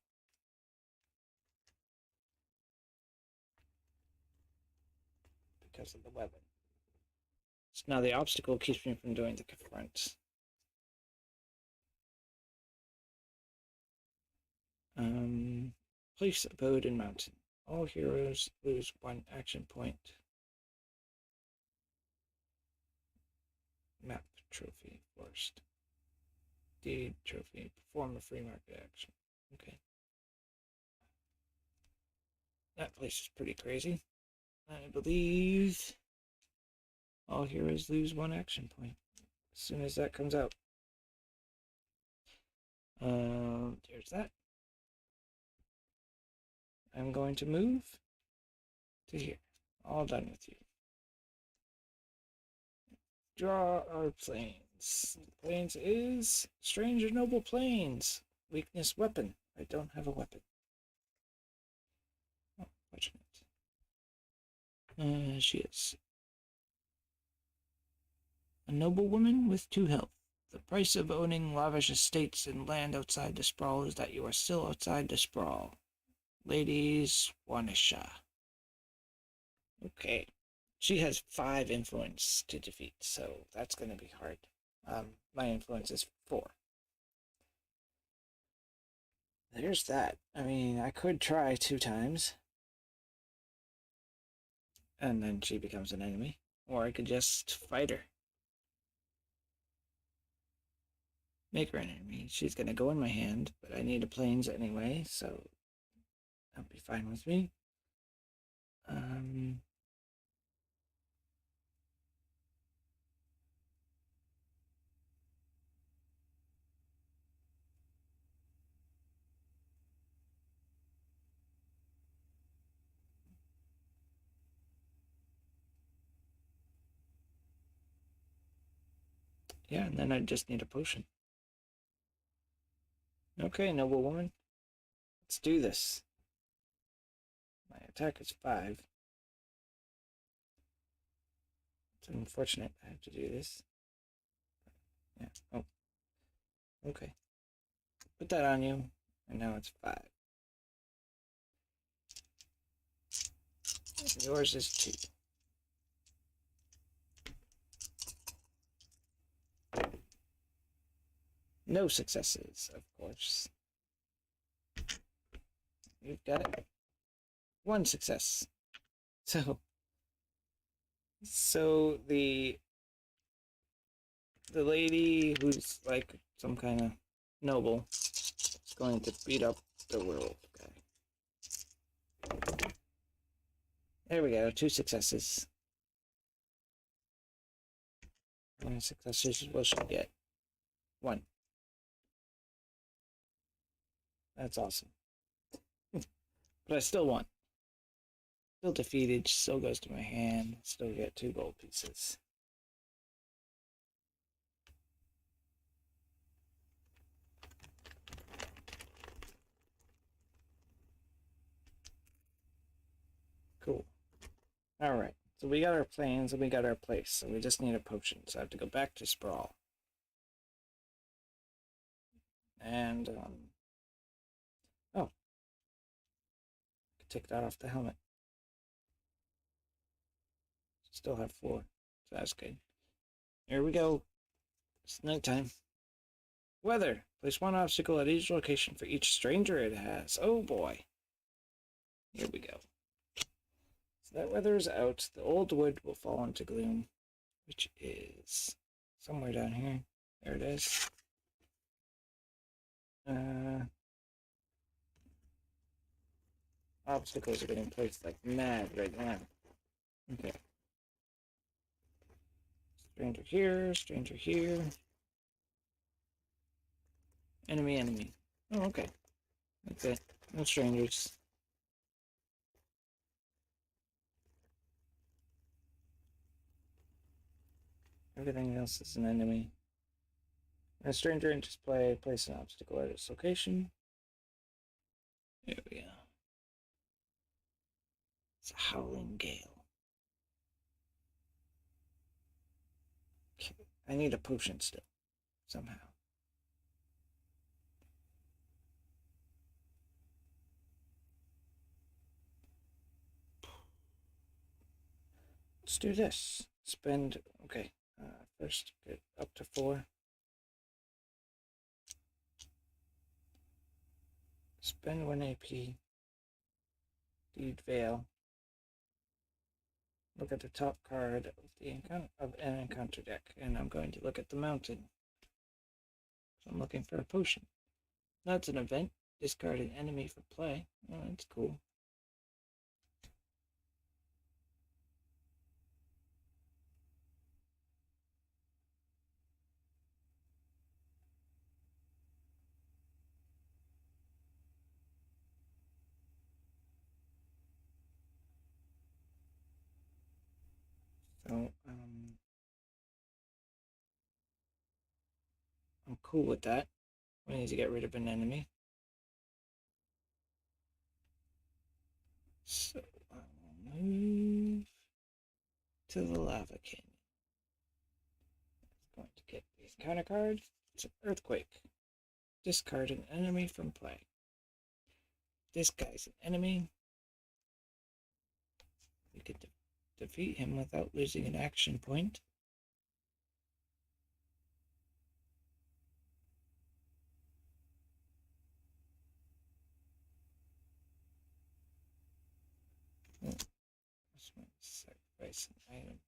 Because of the weapon. So now the obstacle keeps me from doing the confront. Place abode in mountain. All heroes lose 1 action point. Map trophy forced. Deed trophy. Perform a free market action. Okay. That place is pretty crazy. I believe all heroes lose 1 action point as soon as that comes out. There's that. I'm going to move to here. All done with you. Draw our planes. Planes is Strange and Noble Planes. Weakness weapon. I don't have a weapon. Oh, fortunate. She is a noblewoman with 2 health. The price of owning lavish estates and land outside the sprawl is that you are still outside the sprawl. Ladies, Wanisha. Okay. She has 5 influence to defeat, so that's going to be hard. My influence is 4. There's that. I mean, I could try 2 times. And then she becomes an enemy. Or I could just fight her. Make her an enemy. She's going to go in my hand, but I need a plains anyway, so that'll be fine with me. Yeah, and then I just need a potion. Okay, noble woman. Let's do this. My attack is 5. It's unfortunate I have to do this. Yeah. Oh. Okay. Put that on you, and now it's 5. Yours is 2. No successes, of course. You've got it. 1 success. So the lady who's like some kind of noble is going to beat up the werewolf guy. There we go, 2 successes. How many successes will she get? 1. That's awesome. But I still won. Still defeated, still goes to my hand, still get 2 gold pieces. Cool. Alright, so we got our planes and we got our place, so we just need a potion. So I have to go back to Sprawl. And, oh. Take that off the helmet. Still have 4, so that's good. Here we go. It's nighttime. Weather. Place 1 obstacle at each location for each stranger it has. Oh boy. Here we go. So that weather is out. The old wood will fall into gloom, which is somewhere down here. There it is. Obstacles are getting placed like mad right now. Okay. Stranger here, stranger here. Enemy, enemy. Oh, okay. That's it. No strangers. Everything else is an enemy. A stranger in display, place an obstacle at its location. There we go. It's a howling gale. Okay. I need a potion still, somehow. Let's do this. Spend, okay. First, get up to 4. Spend 1 AP. Deed Veil. Look at the top card of an encounter deck, and I'm going to look at the mountain. So I'm looking for a potion. That's an event. Discard an enemy for play. Oh, that's cool. So, I'm cool with that. We need to get rid of an enemy. So, I'll move to the lava canyon. It's going to get the encounter card. It's an earthquake. Discard an enemy from play. This guy's an enemy. We could defeat him without losing an action point. Oh, this one sacrifice an item.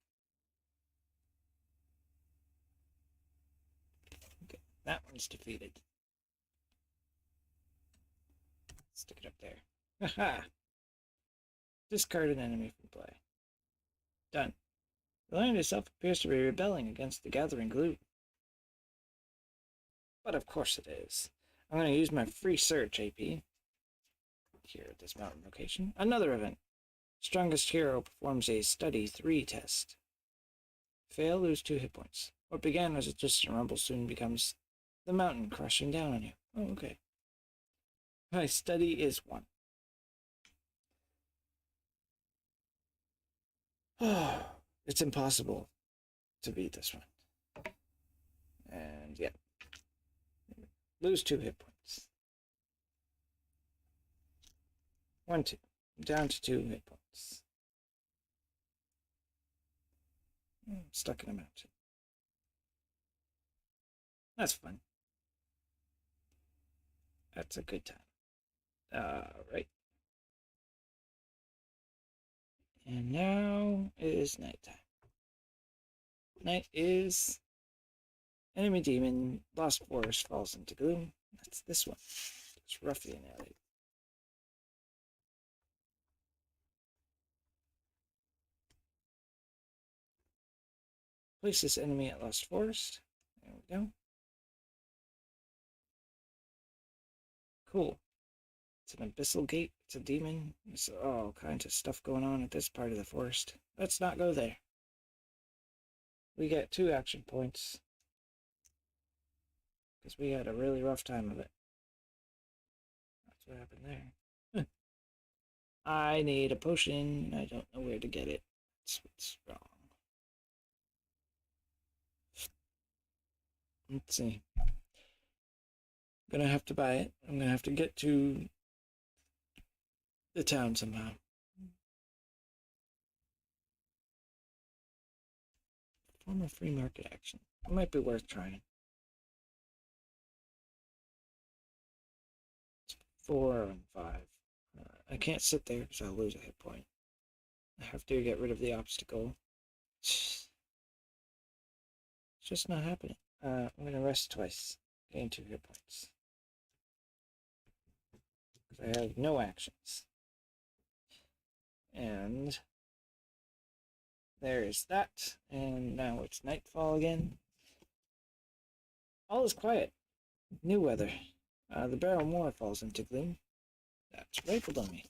Okay, that one's defeated. Stick it up there. Haha! Discard an enemy from play. Done. The land itself appears to be rebelling against the gathering gloom. But of course it is. I'm going to use my free search AP. Here at this mountain location. Another event. Strongest hero performs a study 3 test. Fail, lose 2 hit points. What began as a distant rumble soon becomes the mountain crushing down on you. Oh, okay. My study is 1. Oh, it's impossible to beat this one. And yeah. Lose 2 hit points. 1, 2. Down to 2 hit points. I'm stuck in a mountain. That's fun. That's a good time. Right. And now it is nighttime. Night is enemy demon, lost forest falls into gloom. That's this one. It's ruffian alley. Place this enemy at lost forest. There we go. Cool. It's an abyssal gate. It's a demon. There's all kinds of stuff going on at this part of the forest. Let's not go there. We get 2 action points. Because we had a really rough time of it. That's what happened there. I need a potion. I don't know where to get it. That's what's wrong. Let's see. I'm gonna have to buy it. I'm gonna have to get to the town somehow. Form a free market action. It might be worth trying. It's 4 and 5. I can't sit there because I'll lose a hit point. I have to get rid of the obstacle. It's just not happening. I'm gonna rest twice. Gain 2 hit points. Because I have no actions. And there is that. And now it's nightfall again. All is quiet. New weather. The barrel moor falls into gloom. That's rifled on me.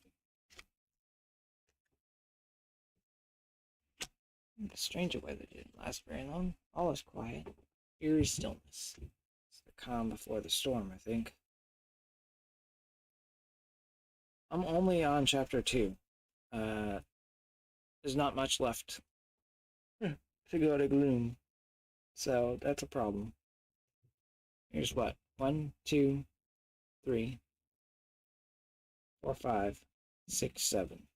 The stranger weather didn't last very long. All is quiet. Eerie stillness. It's the calm before the storm, I think. I'm only on chapter 2. There's not much left to go to gloom. So that's a problem. Here's what? 1, 2, 3, 4, 5, 6, 7.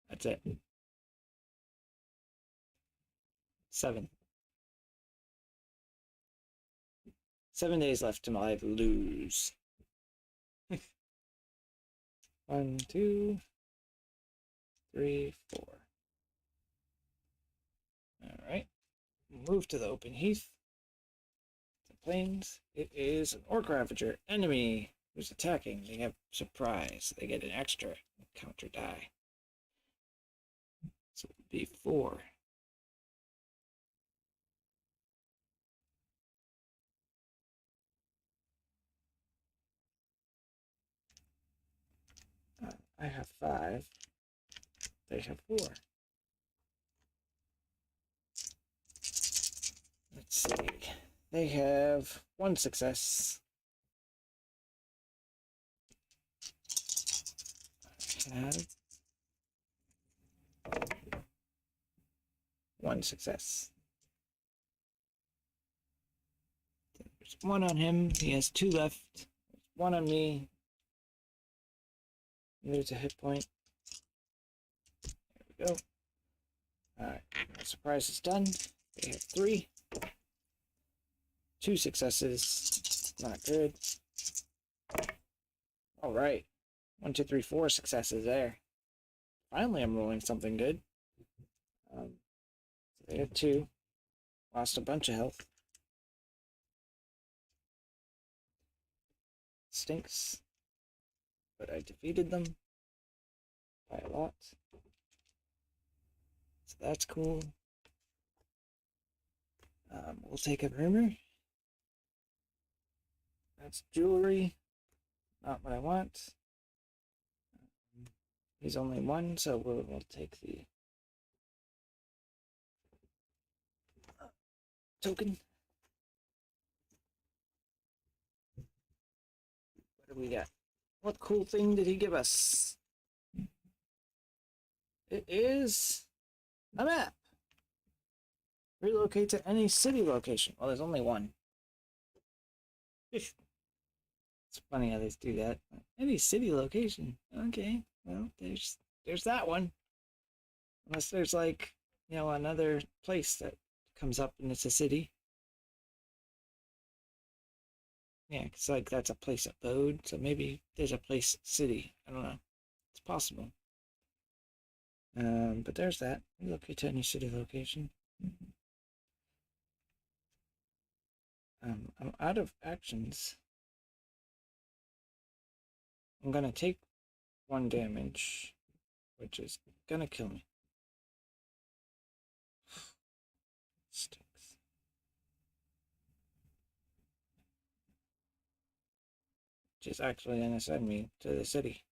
That's it. 7. 7 days left to my lose. 1, 2, 3, 4. Alright. Move to the open heath. The plains. It is an orc ravager enemy who's attacking. They have surprise. They get an extra counter die. So it would be 4. I have 5. They have 4. Let's see. They have 1 success. I have 1 success. There's 1 on him. He has 2 left. There's 1 on me. There's a hit point. There we go. Alright. Surprise is done. They have 3. 2 successes. Not good. Alright. 1, 2, 3, 4 successes there. Finally, I'm rolling something good. So they have 2. Lost a bunch of health. Stinks. But I defeated them by a lot. So that's cool. We'll take a rumor. That's jewelry. Not what I want. He's only 1, so we'll take the token. What do we got? What cool thing did he give us? It is a map. Relocate to any city location. Well, there's only 1. It's funny how they do that. Any city location. Okay, well, there's that one. Unless there's like, another place that comes up and it's a city. Yeah, because like that's a place abode, so maybe there's a place city. I don't know. It's possible. But there's that. Relocate to any city location. I'm out of actions. I'm gonna take 1 damage, which is gonna kill me. Stinks. Just actually gonna send me to the city.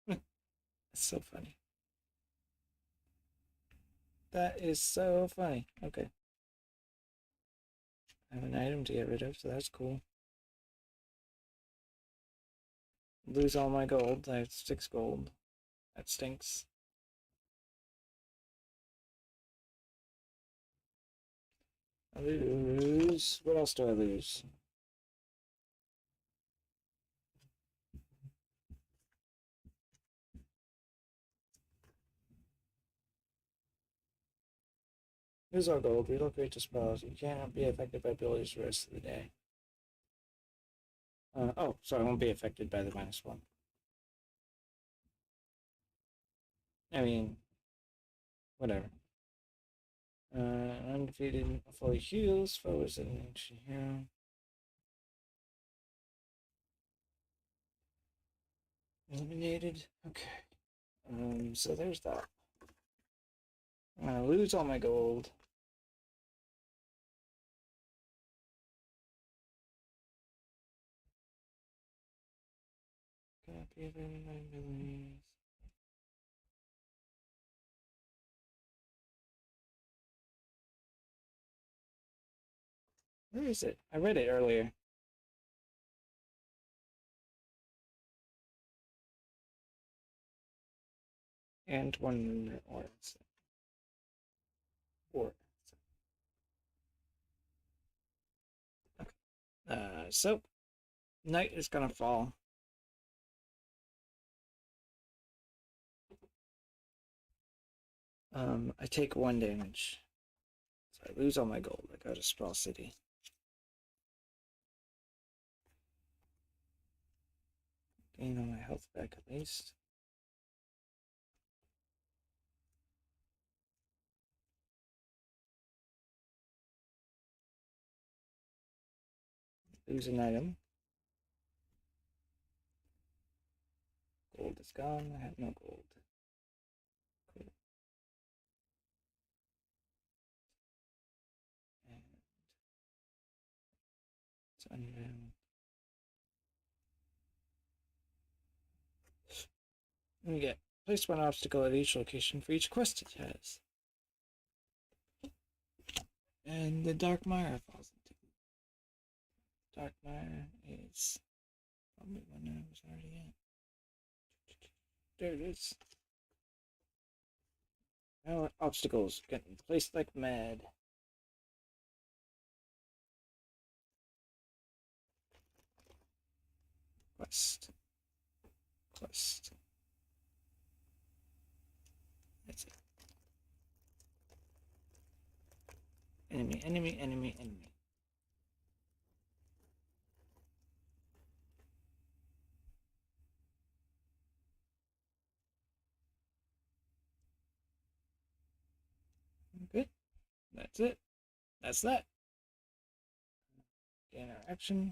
That's so funny. That is so funny. Okay. I have an item to get rid of, so that's cool. Lose all my gold. I have 6 gold. That stinks. I lose. What else do I lose? Lose all gold. Relocate to spells. You cannot be affected by abilities the rest of the day. Oh, so I won't be affected by the -1. I mean, whatever. Undefeated fully heals. Foe is an ancient hero. Eliminated. Okay. So there's that. I'm gonna lose all my gold. Copy of abilities. Where is it? I read it earlier. And 1 or okay. So night is gonna fall. I take 1 damage. So I lose all my gold. I go to Sprawl City. Gain all my health back at least. Lose an item. Gold is gone. I have no gold. Cool. And it's unbound. Let me get place 1 obstacle at each location for each quest it has. And the Dark Mire falls into. Dark Mire is probably one I was already at. There it is. Now obstacles getting placed like mad. Quest. Quest. That's it. Enemy, enemy, enemy, enemy. Okay. That's it. That's that. Gain our action.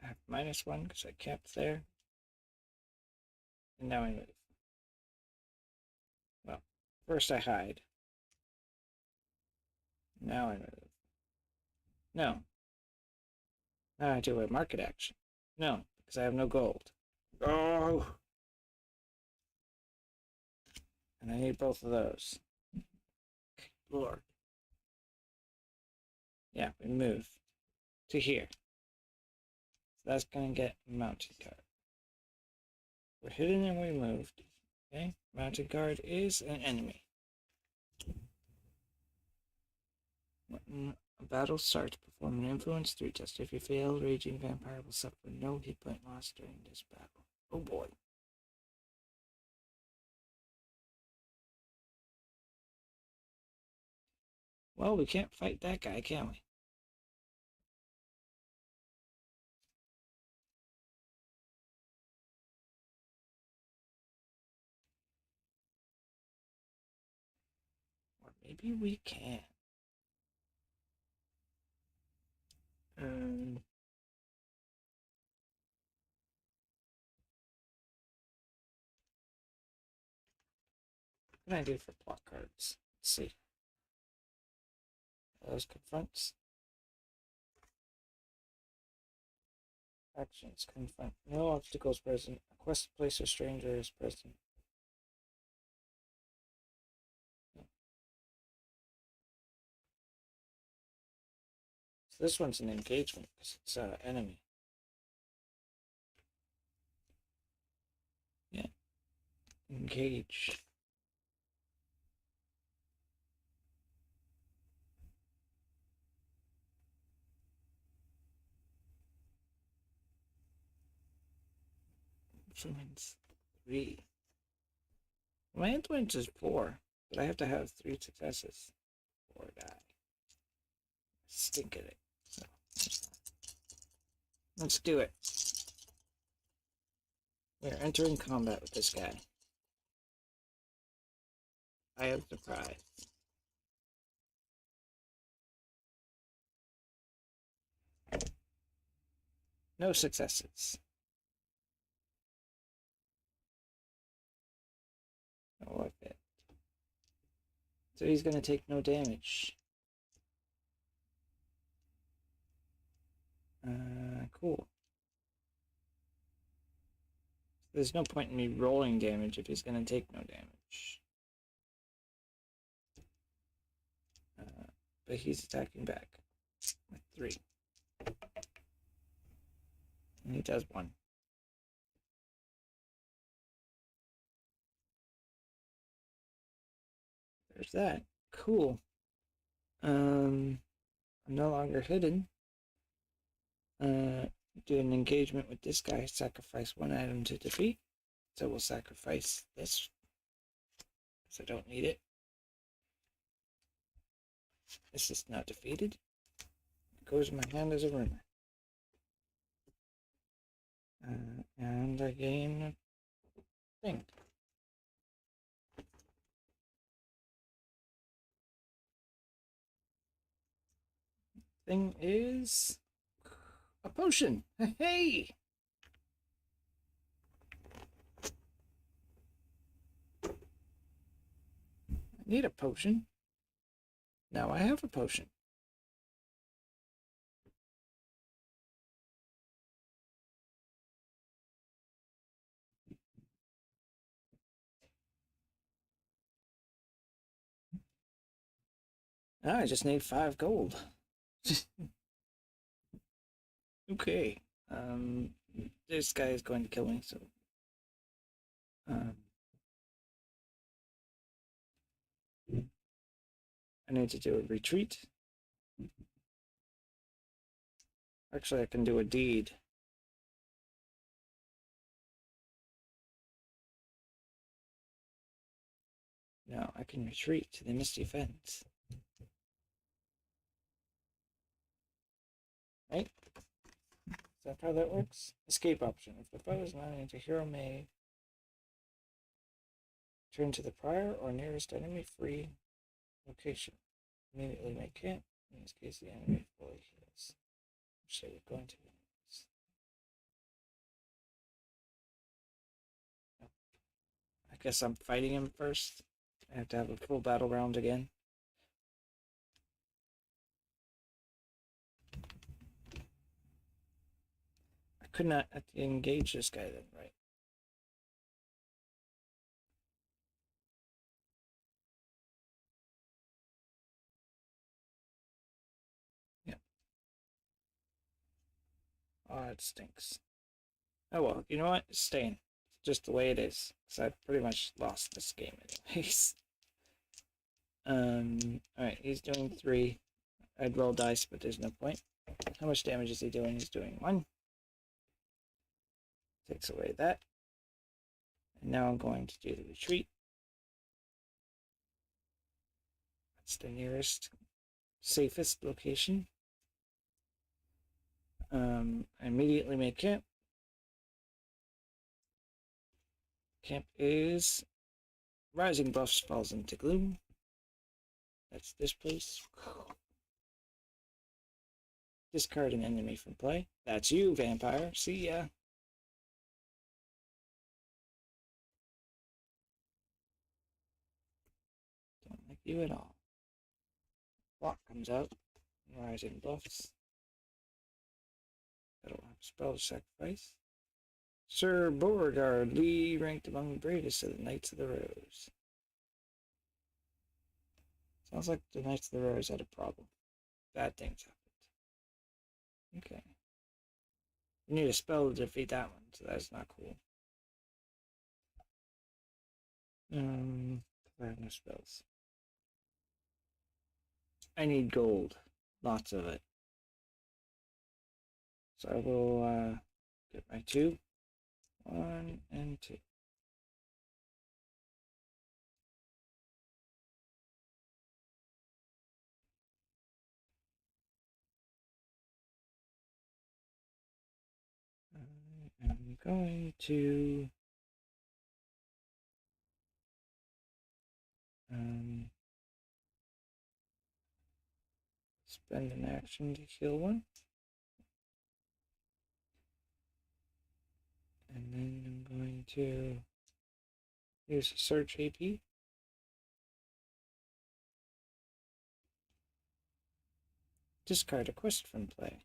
I have -1 because I capped there. And now I move. Well, first I hide. Now I move. No. Now I do a market action. No, because I have no gold. Oh! And I need both of those. Lord. Yeah, we move to here. So that's going to get mounted guard. We're hidden and we moved. Okay, mounted guard is an enemy. When a battle starts, perform an influence 3 test. If you fail, Raging Vampire will suffer no hit point loss during this battle. Oh boy. Well, we can't fight that guy, can we? Or maybe we can. What can I do for plot cards? Let's see. Those confronts. Actions confront. No obstacles present. A quest to place a stranger is present. So this one's an engagement because it's an enemy. Yeah. Engage. Influence 3. My influence is 4, but I have to have 3 successes. 4 die. Stink at it. So, let's do it. We're entering combat with this guy. I am surprised. No successes. No effect. So he's going to take no damage. Cool. There's no point in me rolling damage if he's going to take no damage. But he's attacking back with 3. And he does 1. There's that. Cool. I'm no longer hidden. Do an engagement with this guy. Sacrifice 1 item to defeat. So we'll sacrifice this because I don't need it. This is not defeated. It goes in my hand as a rumor. And I gain a thing. Thing is a potion. Hey! I need a potion. Now I have a potion. Now I just need 5 gold. Okay. This guy is going to kill me, so I need to do a retreat. Actually, I can do a deed. No, I can retreat to the Misty Fens. Right? Is that how that works? Escape option. If the foe is not into hero may turn to the prior or nearest enemy free location. Immediately make camp. In this case, the enemy fully heals. So we're going to. I guess I'm fighting him first. I have to have a full battle round again. I could not engage this guy then, right? Yeah. Oh, it stinks. Oh well, you know what? It's staying. It's just the way it is. Because I've pretty much lost this game anyways. Alright, he's doing 3. I'd roll dice, but there's no point. How much damage is he doing? He's doing 1. Takes away that. And now I'm going to do the retreat. That's the nearest. safest location. I immediately make camp. Camp is Rising Bluffs falls into gloom. That's this place. Discard an enemy from play. That's you, vampire. See ya. Don't like you at all. Block comes out. Rising Bluffs. That'll have a spell to sacrifice. Sir Beauregard, Lee, ranked among the bravest of the Knights of the Rose. Sounds like the Knights of the Rose had a problem. Bad things happened. Okay. You need a spell to defeat that one, so that's not cool. I have no spells. I need gold. Lots of it. So I will get my 2. 1 and 2. I'm going to spend an action to heal one. And then I'm going to use a search AP. Discard a quest from play.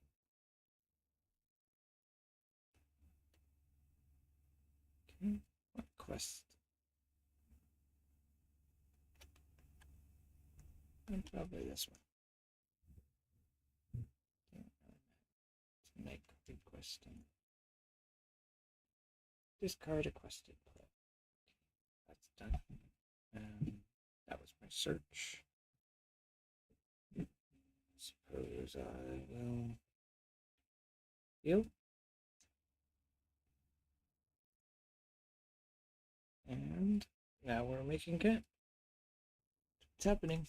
Okay, what quest? Probably this one. To make a good quest. Discard a quest in play. That's done. That was my search. Suppose I will heal. And now we're making camp. What's happening?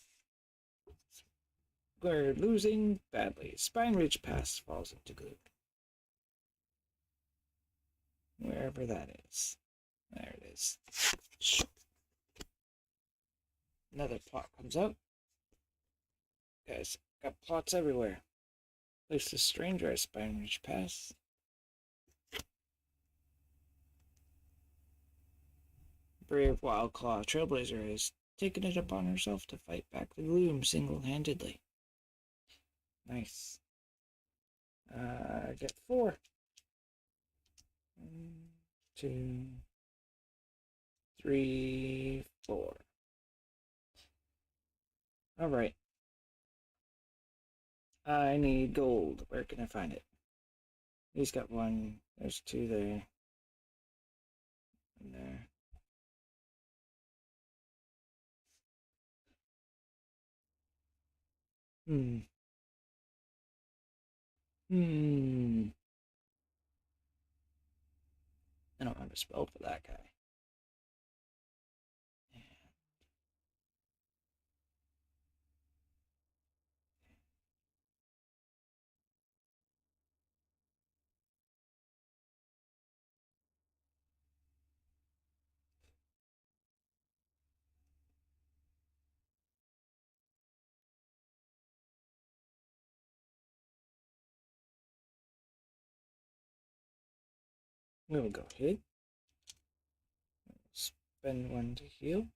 We're losing badly. Spine Ridge Pass falls into gloom. Wherever that is. There it is. Another plot comes out. Guys, got plots everywhere. Place the stranger at Spine Ridge Pass. Brave Wildclaw Trailblazer has taken it upon herself to fight back the gloom single-handedly. Nice. I get 4. 1, 2, 3, 4. Alright. I need gold. Where can I find it? He's got 1. There's 2 there. And there. I don't have a spell for that guy. We'll go ahead. Spend 1 to heal.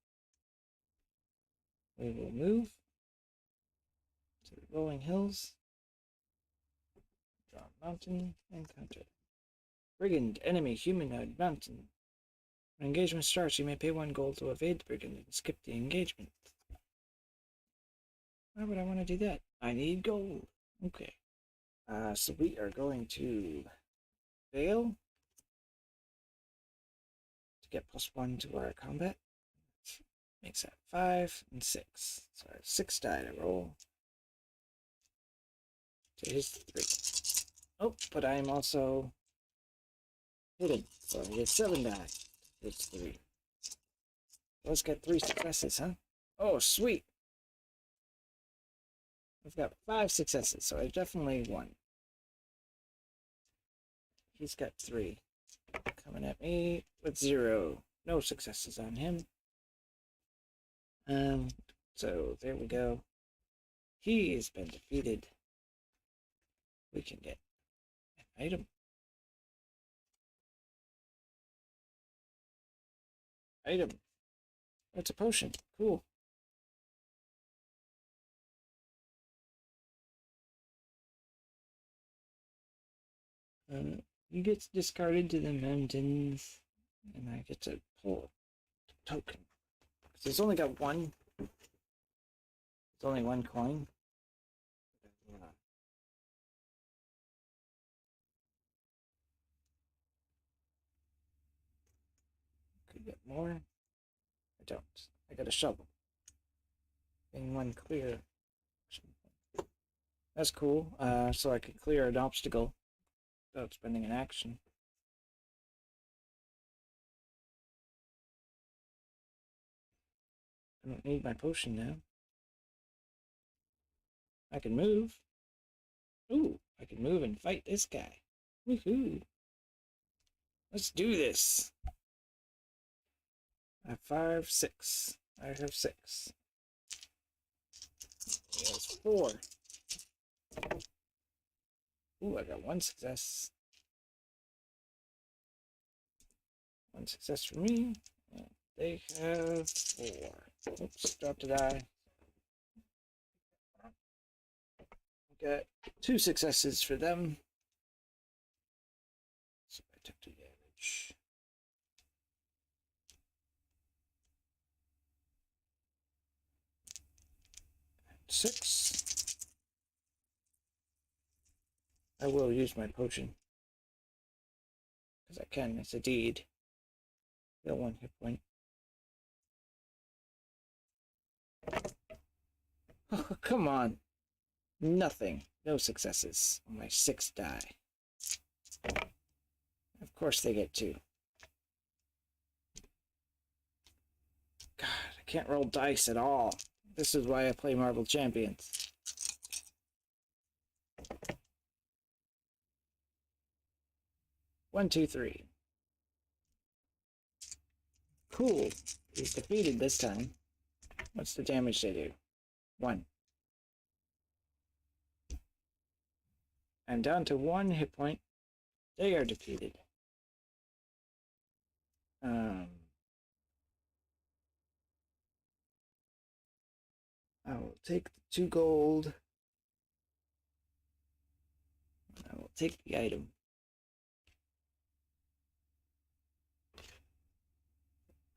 We will move to the rolling hills. Draw a mountain and counter. Brigand, enemy, humanoid, mountain. When engagement starts, you may pay 1 gold to evade the brigand and skip the engagement. Why would I want to do that? I need gold. Okay. So we are going to fail to get +1 to our combat. Makes that 5 and 6. So I have 6 die to roll. To his 3. Oh, but I'm also hidden. So I get 7 die. It's 3. Let's get 3 successes, huh? Oh, sweet. I've got 5 successes, so I definitely won. He's got 3. Coming at me with 0. No successes on him. So there we go. He has been defeated. We can get an item. Item. It's a potion. Cool. You get discarded to the mountains, and I get to pull a token. It's only got one. It's only 1 coin. Could get more. I don't. I got a shovel. Being 1 clear. That's cool. So I could clear an obstacle without spending an action. I don't need my potion now. I can move. Ooh, I can move and fight this guy. Woohoo! Let's do this. I have 5, 6. I have 6. He has 4. Ooh, I got 1 success. 1 success for me. And they have 4. Oops, dropped a die. Got 2 successes for them. So I took 2 damage. And 6. I will use my potion. Because I can, it's a deed. Heal 1 hit point. Oh, come on. Nothing. No successes on my 6 die. Of course they get 2. God, I can't roll dice at all. This is why I play Marvel Champions. One, two, three. Cool. He's defeated this time. What's the damage they do? 1. I'm down to 1 hit point. They are defeated. I will take the 2 gold. I will take the item.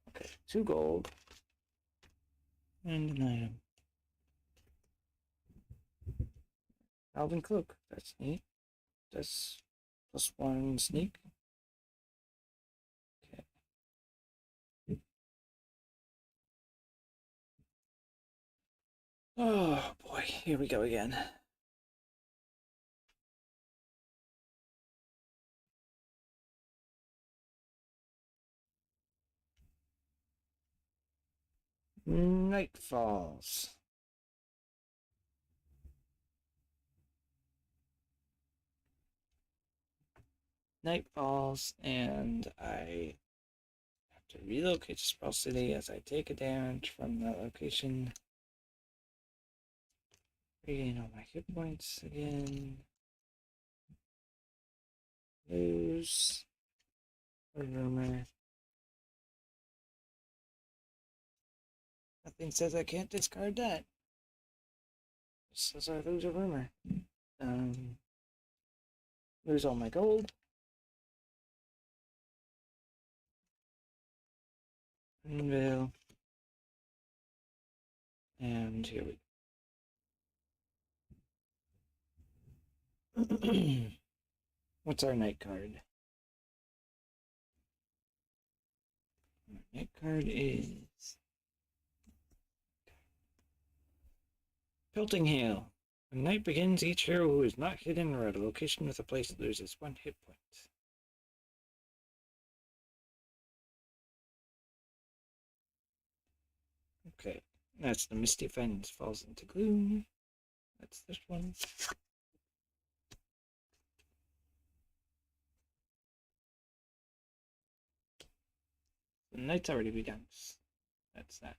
Okay, 2 gold. And an item. Alvin Cloak. That's neat. That's +1 sneak. Okay. Oh boy, here we go again. Night falls. Night falls, and I have to relocate to Sprawl City as I take a damage from that location. Regain all my hit points again. Lose a rumor. Nothing says I can't discard that. It says I lose a rumor. Lose all my gold. Unveil. And here we go. What's our night card? Our night card is Pelting Hail. When night begins, each hero who is not hidden or at a location with a place loses 1 hit point. Okay, that's the Misty Fens falls into gloom. That's this one. The knight's already begun. That's that.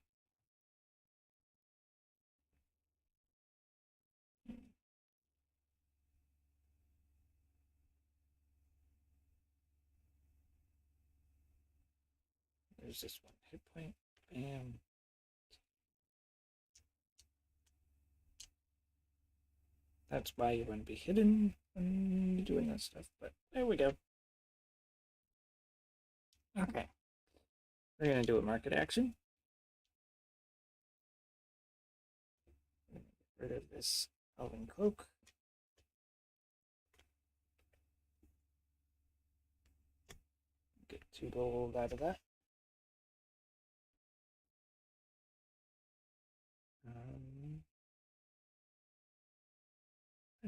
There's this one hit point. Bam. That's why you want to be hidden when you're doing that stuff, but there we go. Okay. We're going to do a market action. Get rid of this elven cloak. Get 2 gold out of that.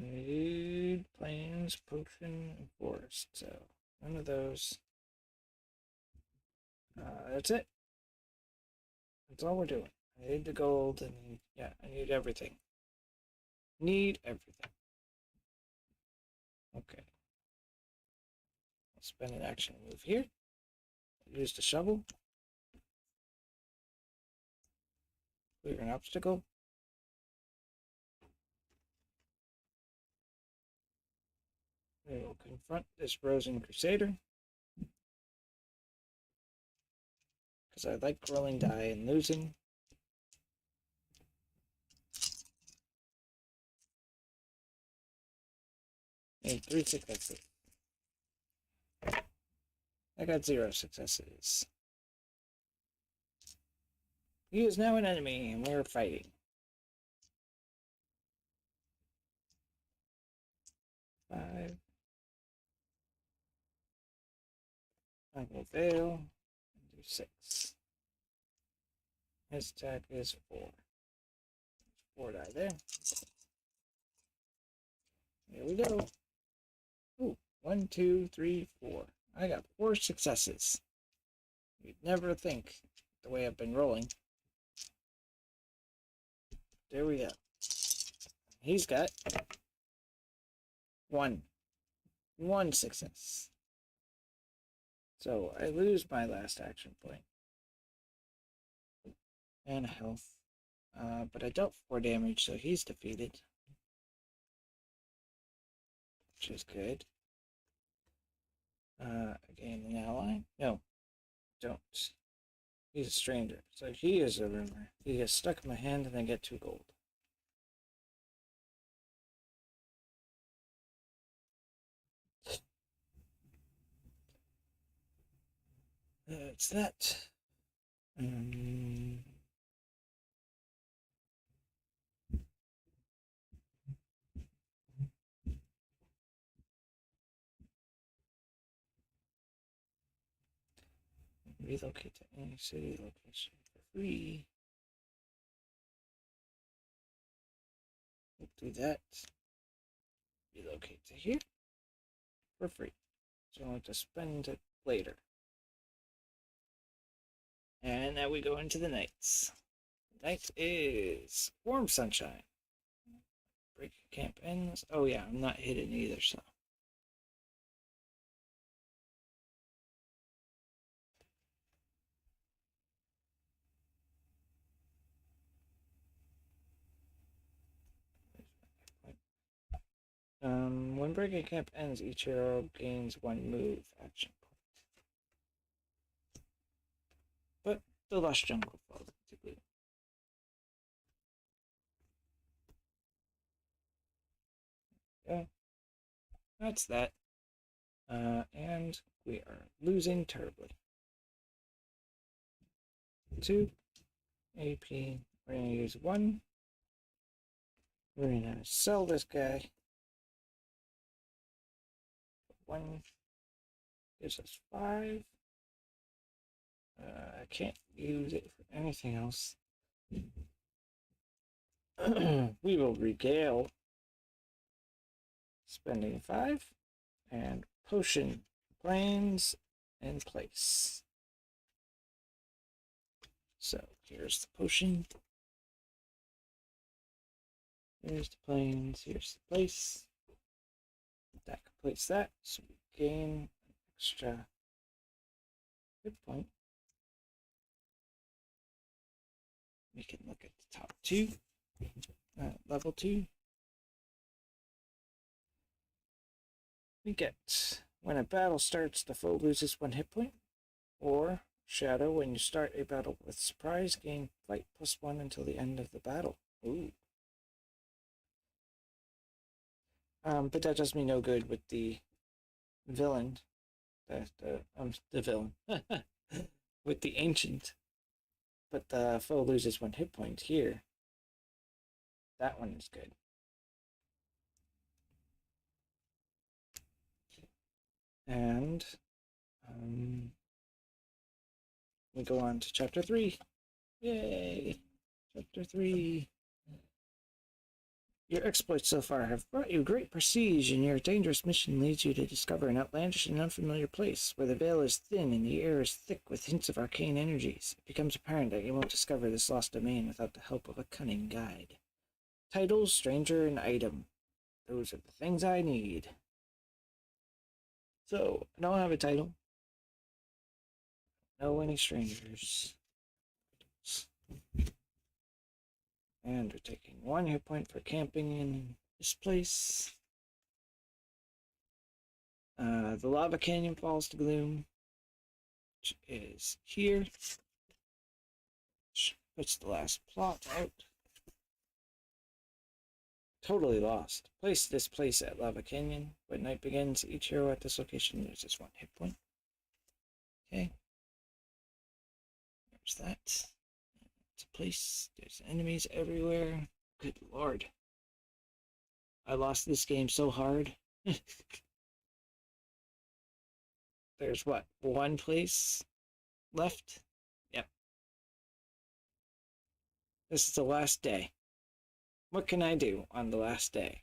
I need plains, potion, and forest, so none of those. That's it. That's all we're doing. I need the gold, and yeah, I need everything. Need everything. Okay. I'll spend an action move here. Use the shovel. Clear an obstacle. We will confront this Rosen Crusader. Because I like rolling die and losing. Need 3 successes. I got 0 successes. He is now an enemy, and we're fighting. 5. I will fail and do 6. His attack is 4. 4 die there. Here we go. Ooh, 1, 2, 3, 4. I got 4 successes. You'd never think the way I've been rolling. There we go. He's got 1 success. So I lose my last action point. And health. But I dealt 4 damage, so he's defeated. Which is good. Gain an ally? No, don't. He's a stranger, so he is a rumor. He gets stuck in my hand and I get 2 gold. It's that. Relocate to any city location for free. We'll do that. Relocate to here for free. So I'll have to spend it later. And now we go into the nights. Night is warm sunshine. Break camp ends. Oh yeah, I'm not hidden either, so. When breaking camp ends, each hero gains 1 move action point. But the lush jungle falls into gloom. Yeah, that's that. And we are losing terribly. 2 AP. We're gonna use 1. We're gonna sell this guy. 1 gives us 5. I can't use it for anything else. We will regale, spending 5, and potion plains in place. So here's the potion. There's the planes. Here's the place. That completes that. So we gain an extra hit point. We can look at the top two. Level 2. We get, when a battle starts, the foe loses 1 hit point. Or Shadow, when you start a battle with surprise, gain fight +1 until the end of the battle. Ooh. But that does me no good with the villain. The villain. With the ancient. But the foe loses 1 hit point here. That one is good. And we go on to chapter 3. Yay! Chapter 3. Your exploits so far have brought you great prestige, and your dangerous mission leads you to discover an outlandish and unfamiliar place, where the veil is thin and the air is thick with hints of arcane energies. It becomes apparent that you won't discover this lost domain without the help of a cunning guide. Title, stranger, and item. Those are the things I need. So, I don't have a title. Know any strangers. And we're taking 1 hit point for camping in this place. The lava canyon falls to gloom, which is here. Which puts the last plot out. Totally lost. Place this place at Lava Canyon. When night begins, each hero at this location loses 1 hit point. Okay. There's that. It's a place. There's enemies everywhere. Good lord. I lost this game so hard. There's what? 1 place left? Yep. This is the last day. What can I do on the last day?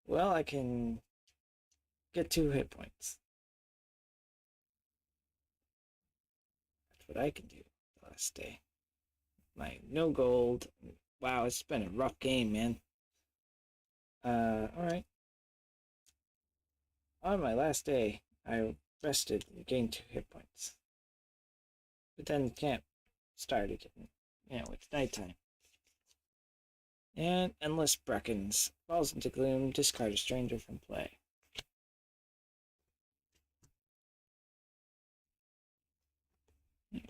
Well, I can get 2 hit points. That's what I can do the last day. No gold. Wow, it's been a rough game, man. Alright. On my last day, I rested and gained 2 hit points. But then camp started, it's nighttime. And Endless Beckons. Falls into gloom, discard a stranger from play.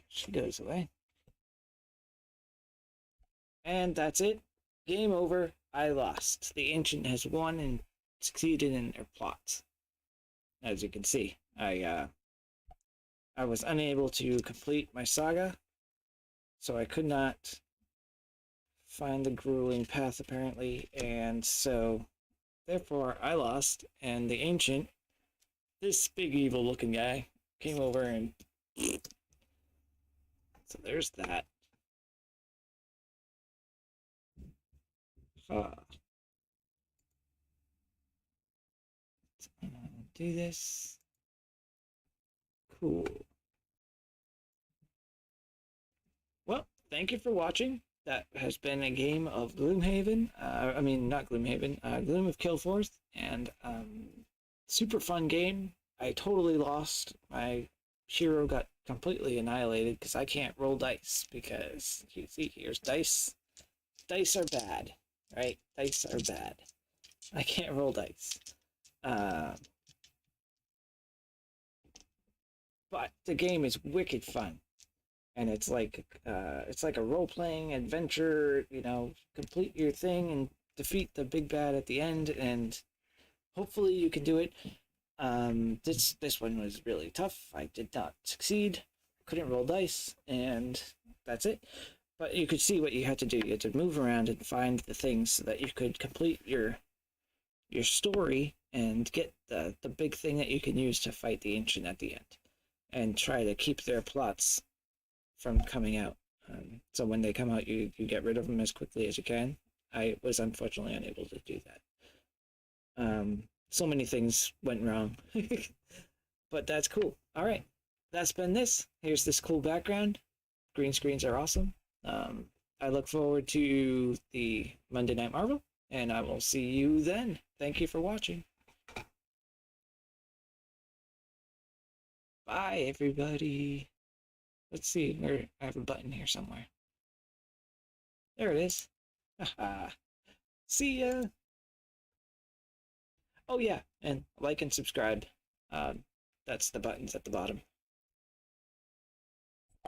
She goes away. And that's it. Game over. I lost. The Ancient has won and succeeded in their plots. As you can see, I was unable to complete my saga, so I could not find the grueling path apparently, and so therefore I lost, and the Ancient, this big evil looking guy, came over and so there's that. Do this. Cool. Well, thank you for watching. That has been a game of Gloomhaven. Not Gloomhaven. Gloom of Kilforth, and super fun game. I totally lost. My hero got completely annihilated because I can't roll dice, because you see, here's dice. Dice are bad, right? Dice are bad. I can't roll dice. But the game is wicked fun, and it's like a role-playing adventure. Complete your thing and defeat the big bad at the end, and hopefully you can do it. This one was really tough. I did not succeed. Couldn't roll dice, and that's it. But you could see what you had to do. You had to move around and find the things so that you could complete your story and get the big thing that you can use to fight the Ancient at the end, and try to keep their plots from coming out. So when they come out, you get rid of them as quickly as you can. I was unfortunately unable to do that. So many things went wrong. But that's cool. Alright, that's been this. Here's this cool background. Green screens are awesome. I look forward to the Monday Night Marvel, and I will see you then. Thank you for watching. Bye, everybody. Let's see, where I have a button here somewhere. There it is. Haha. See ya. Oh yeah, and like and subscribe. That's the buttons at the bottom.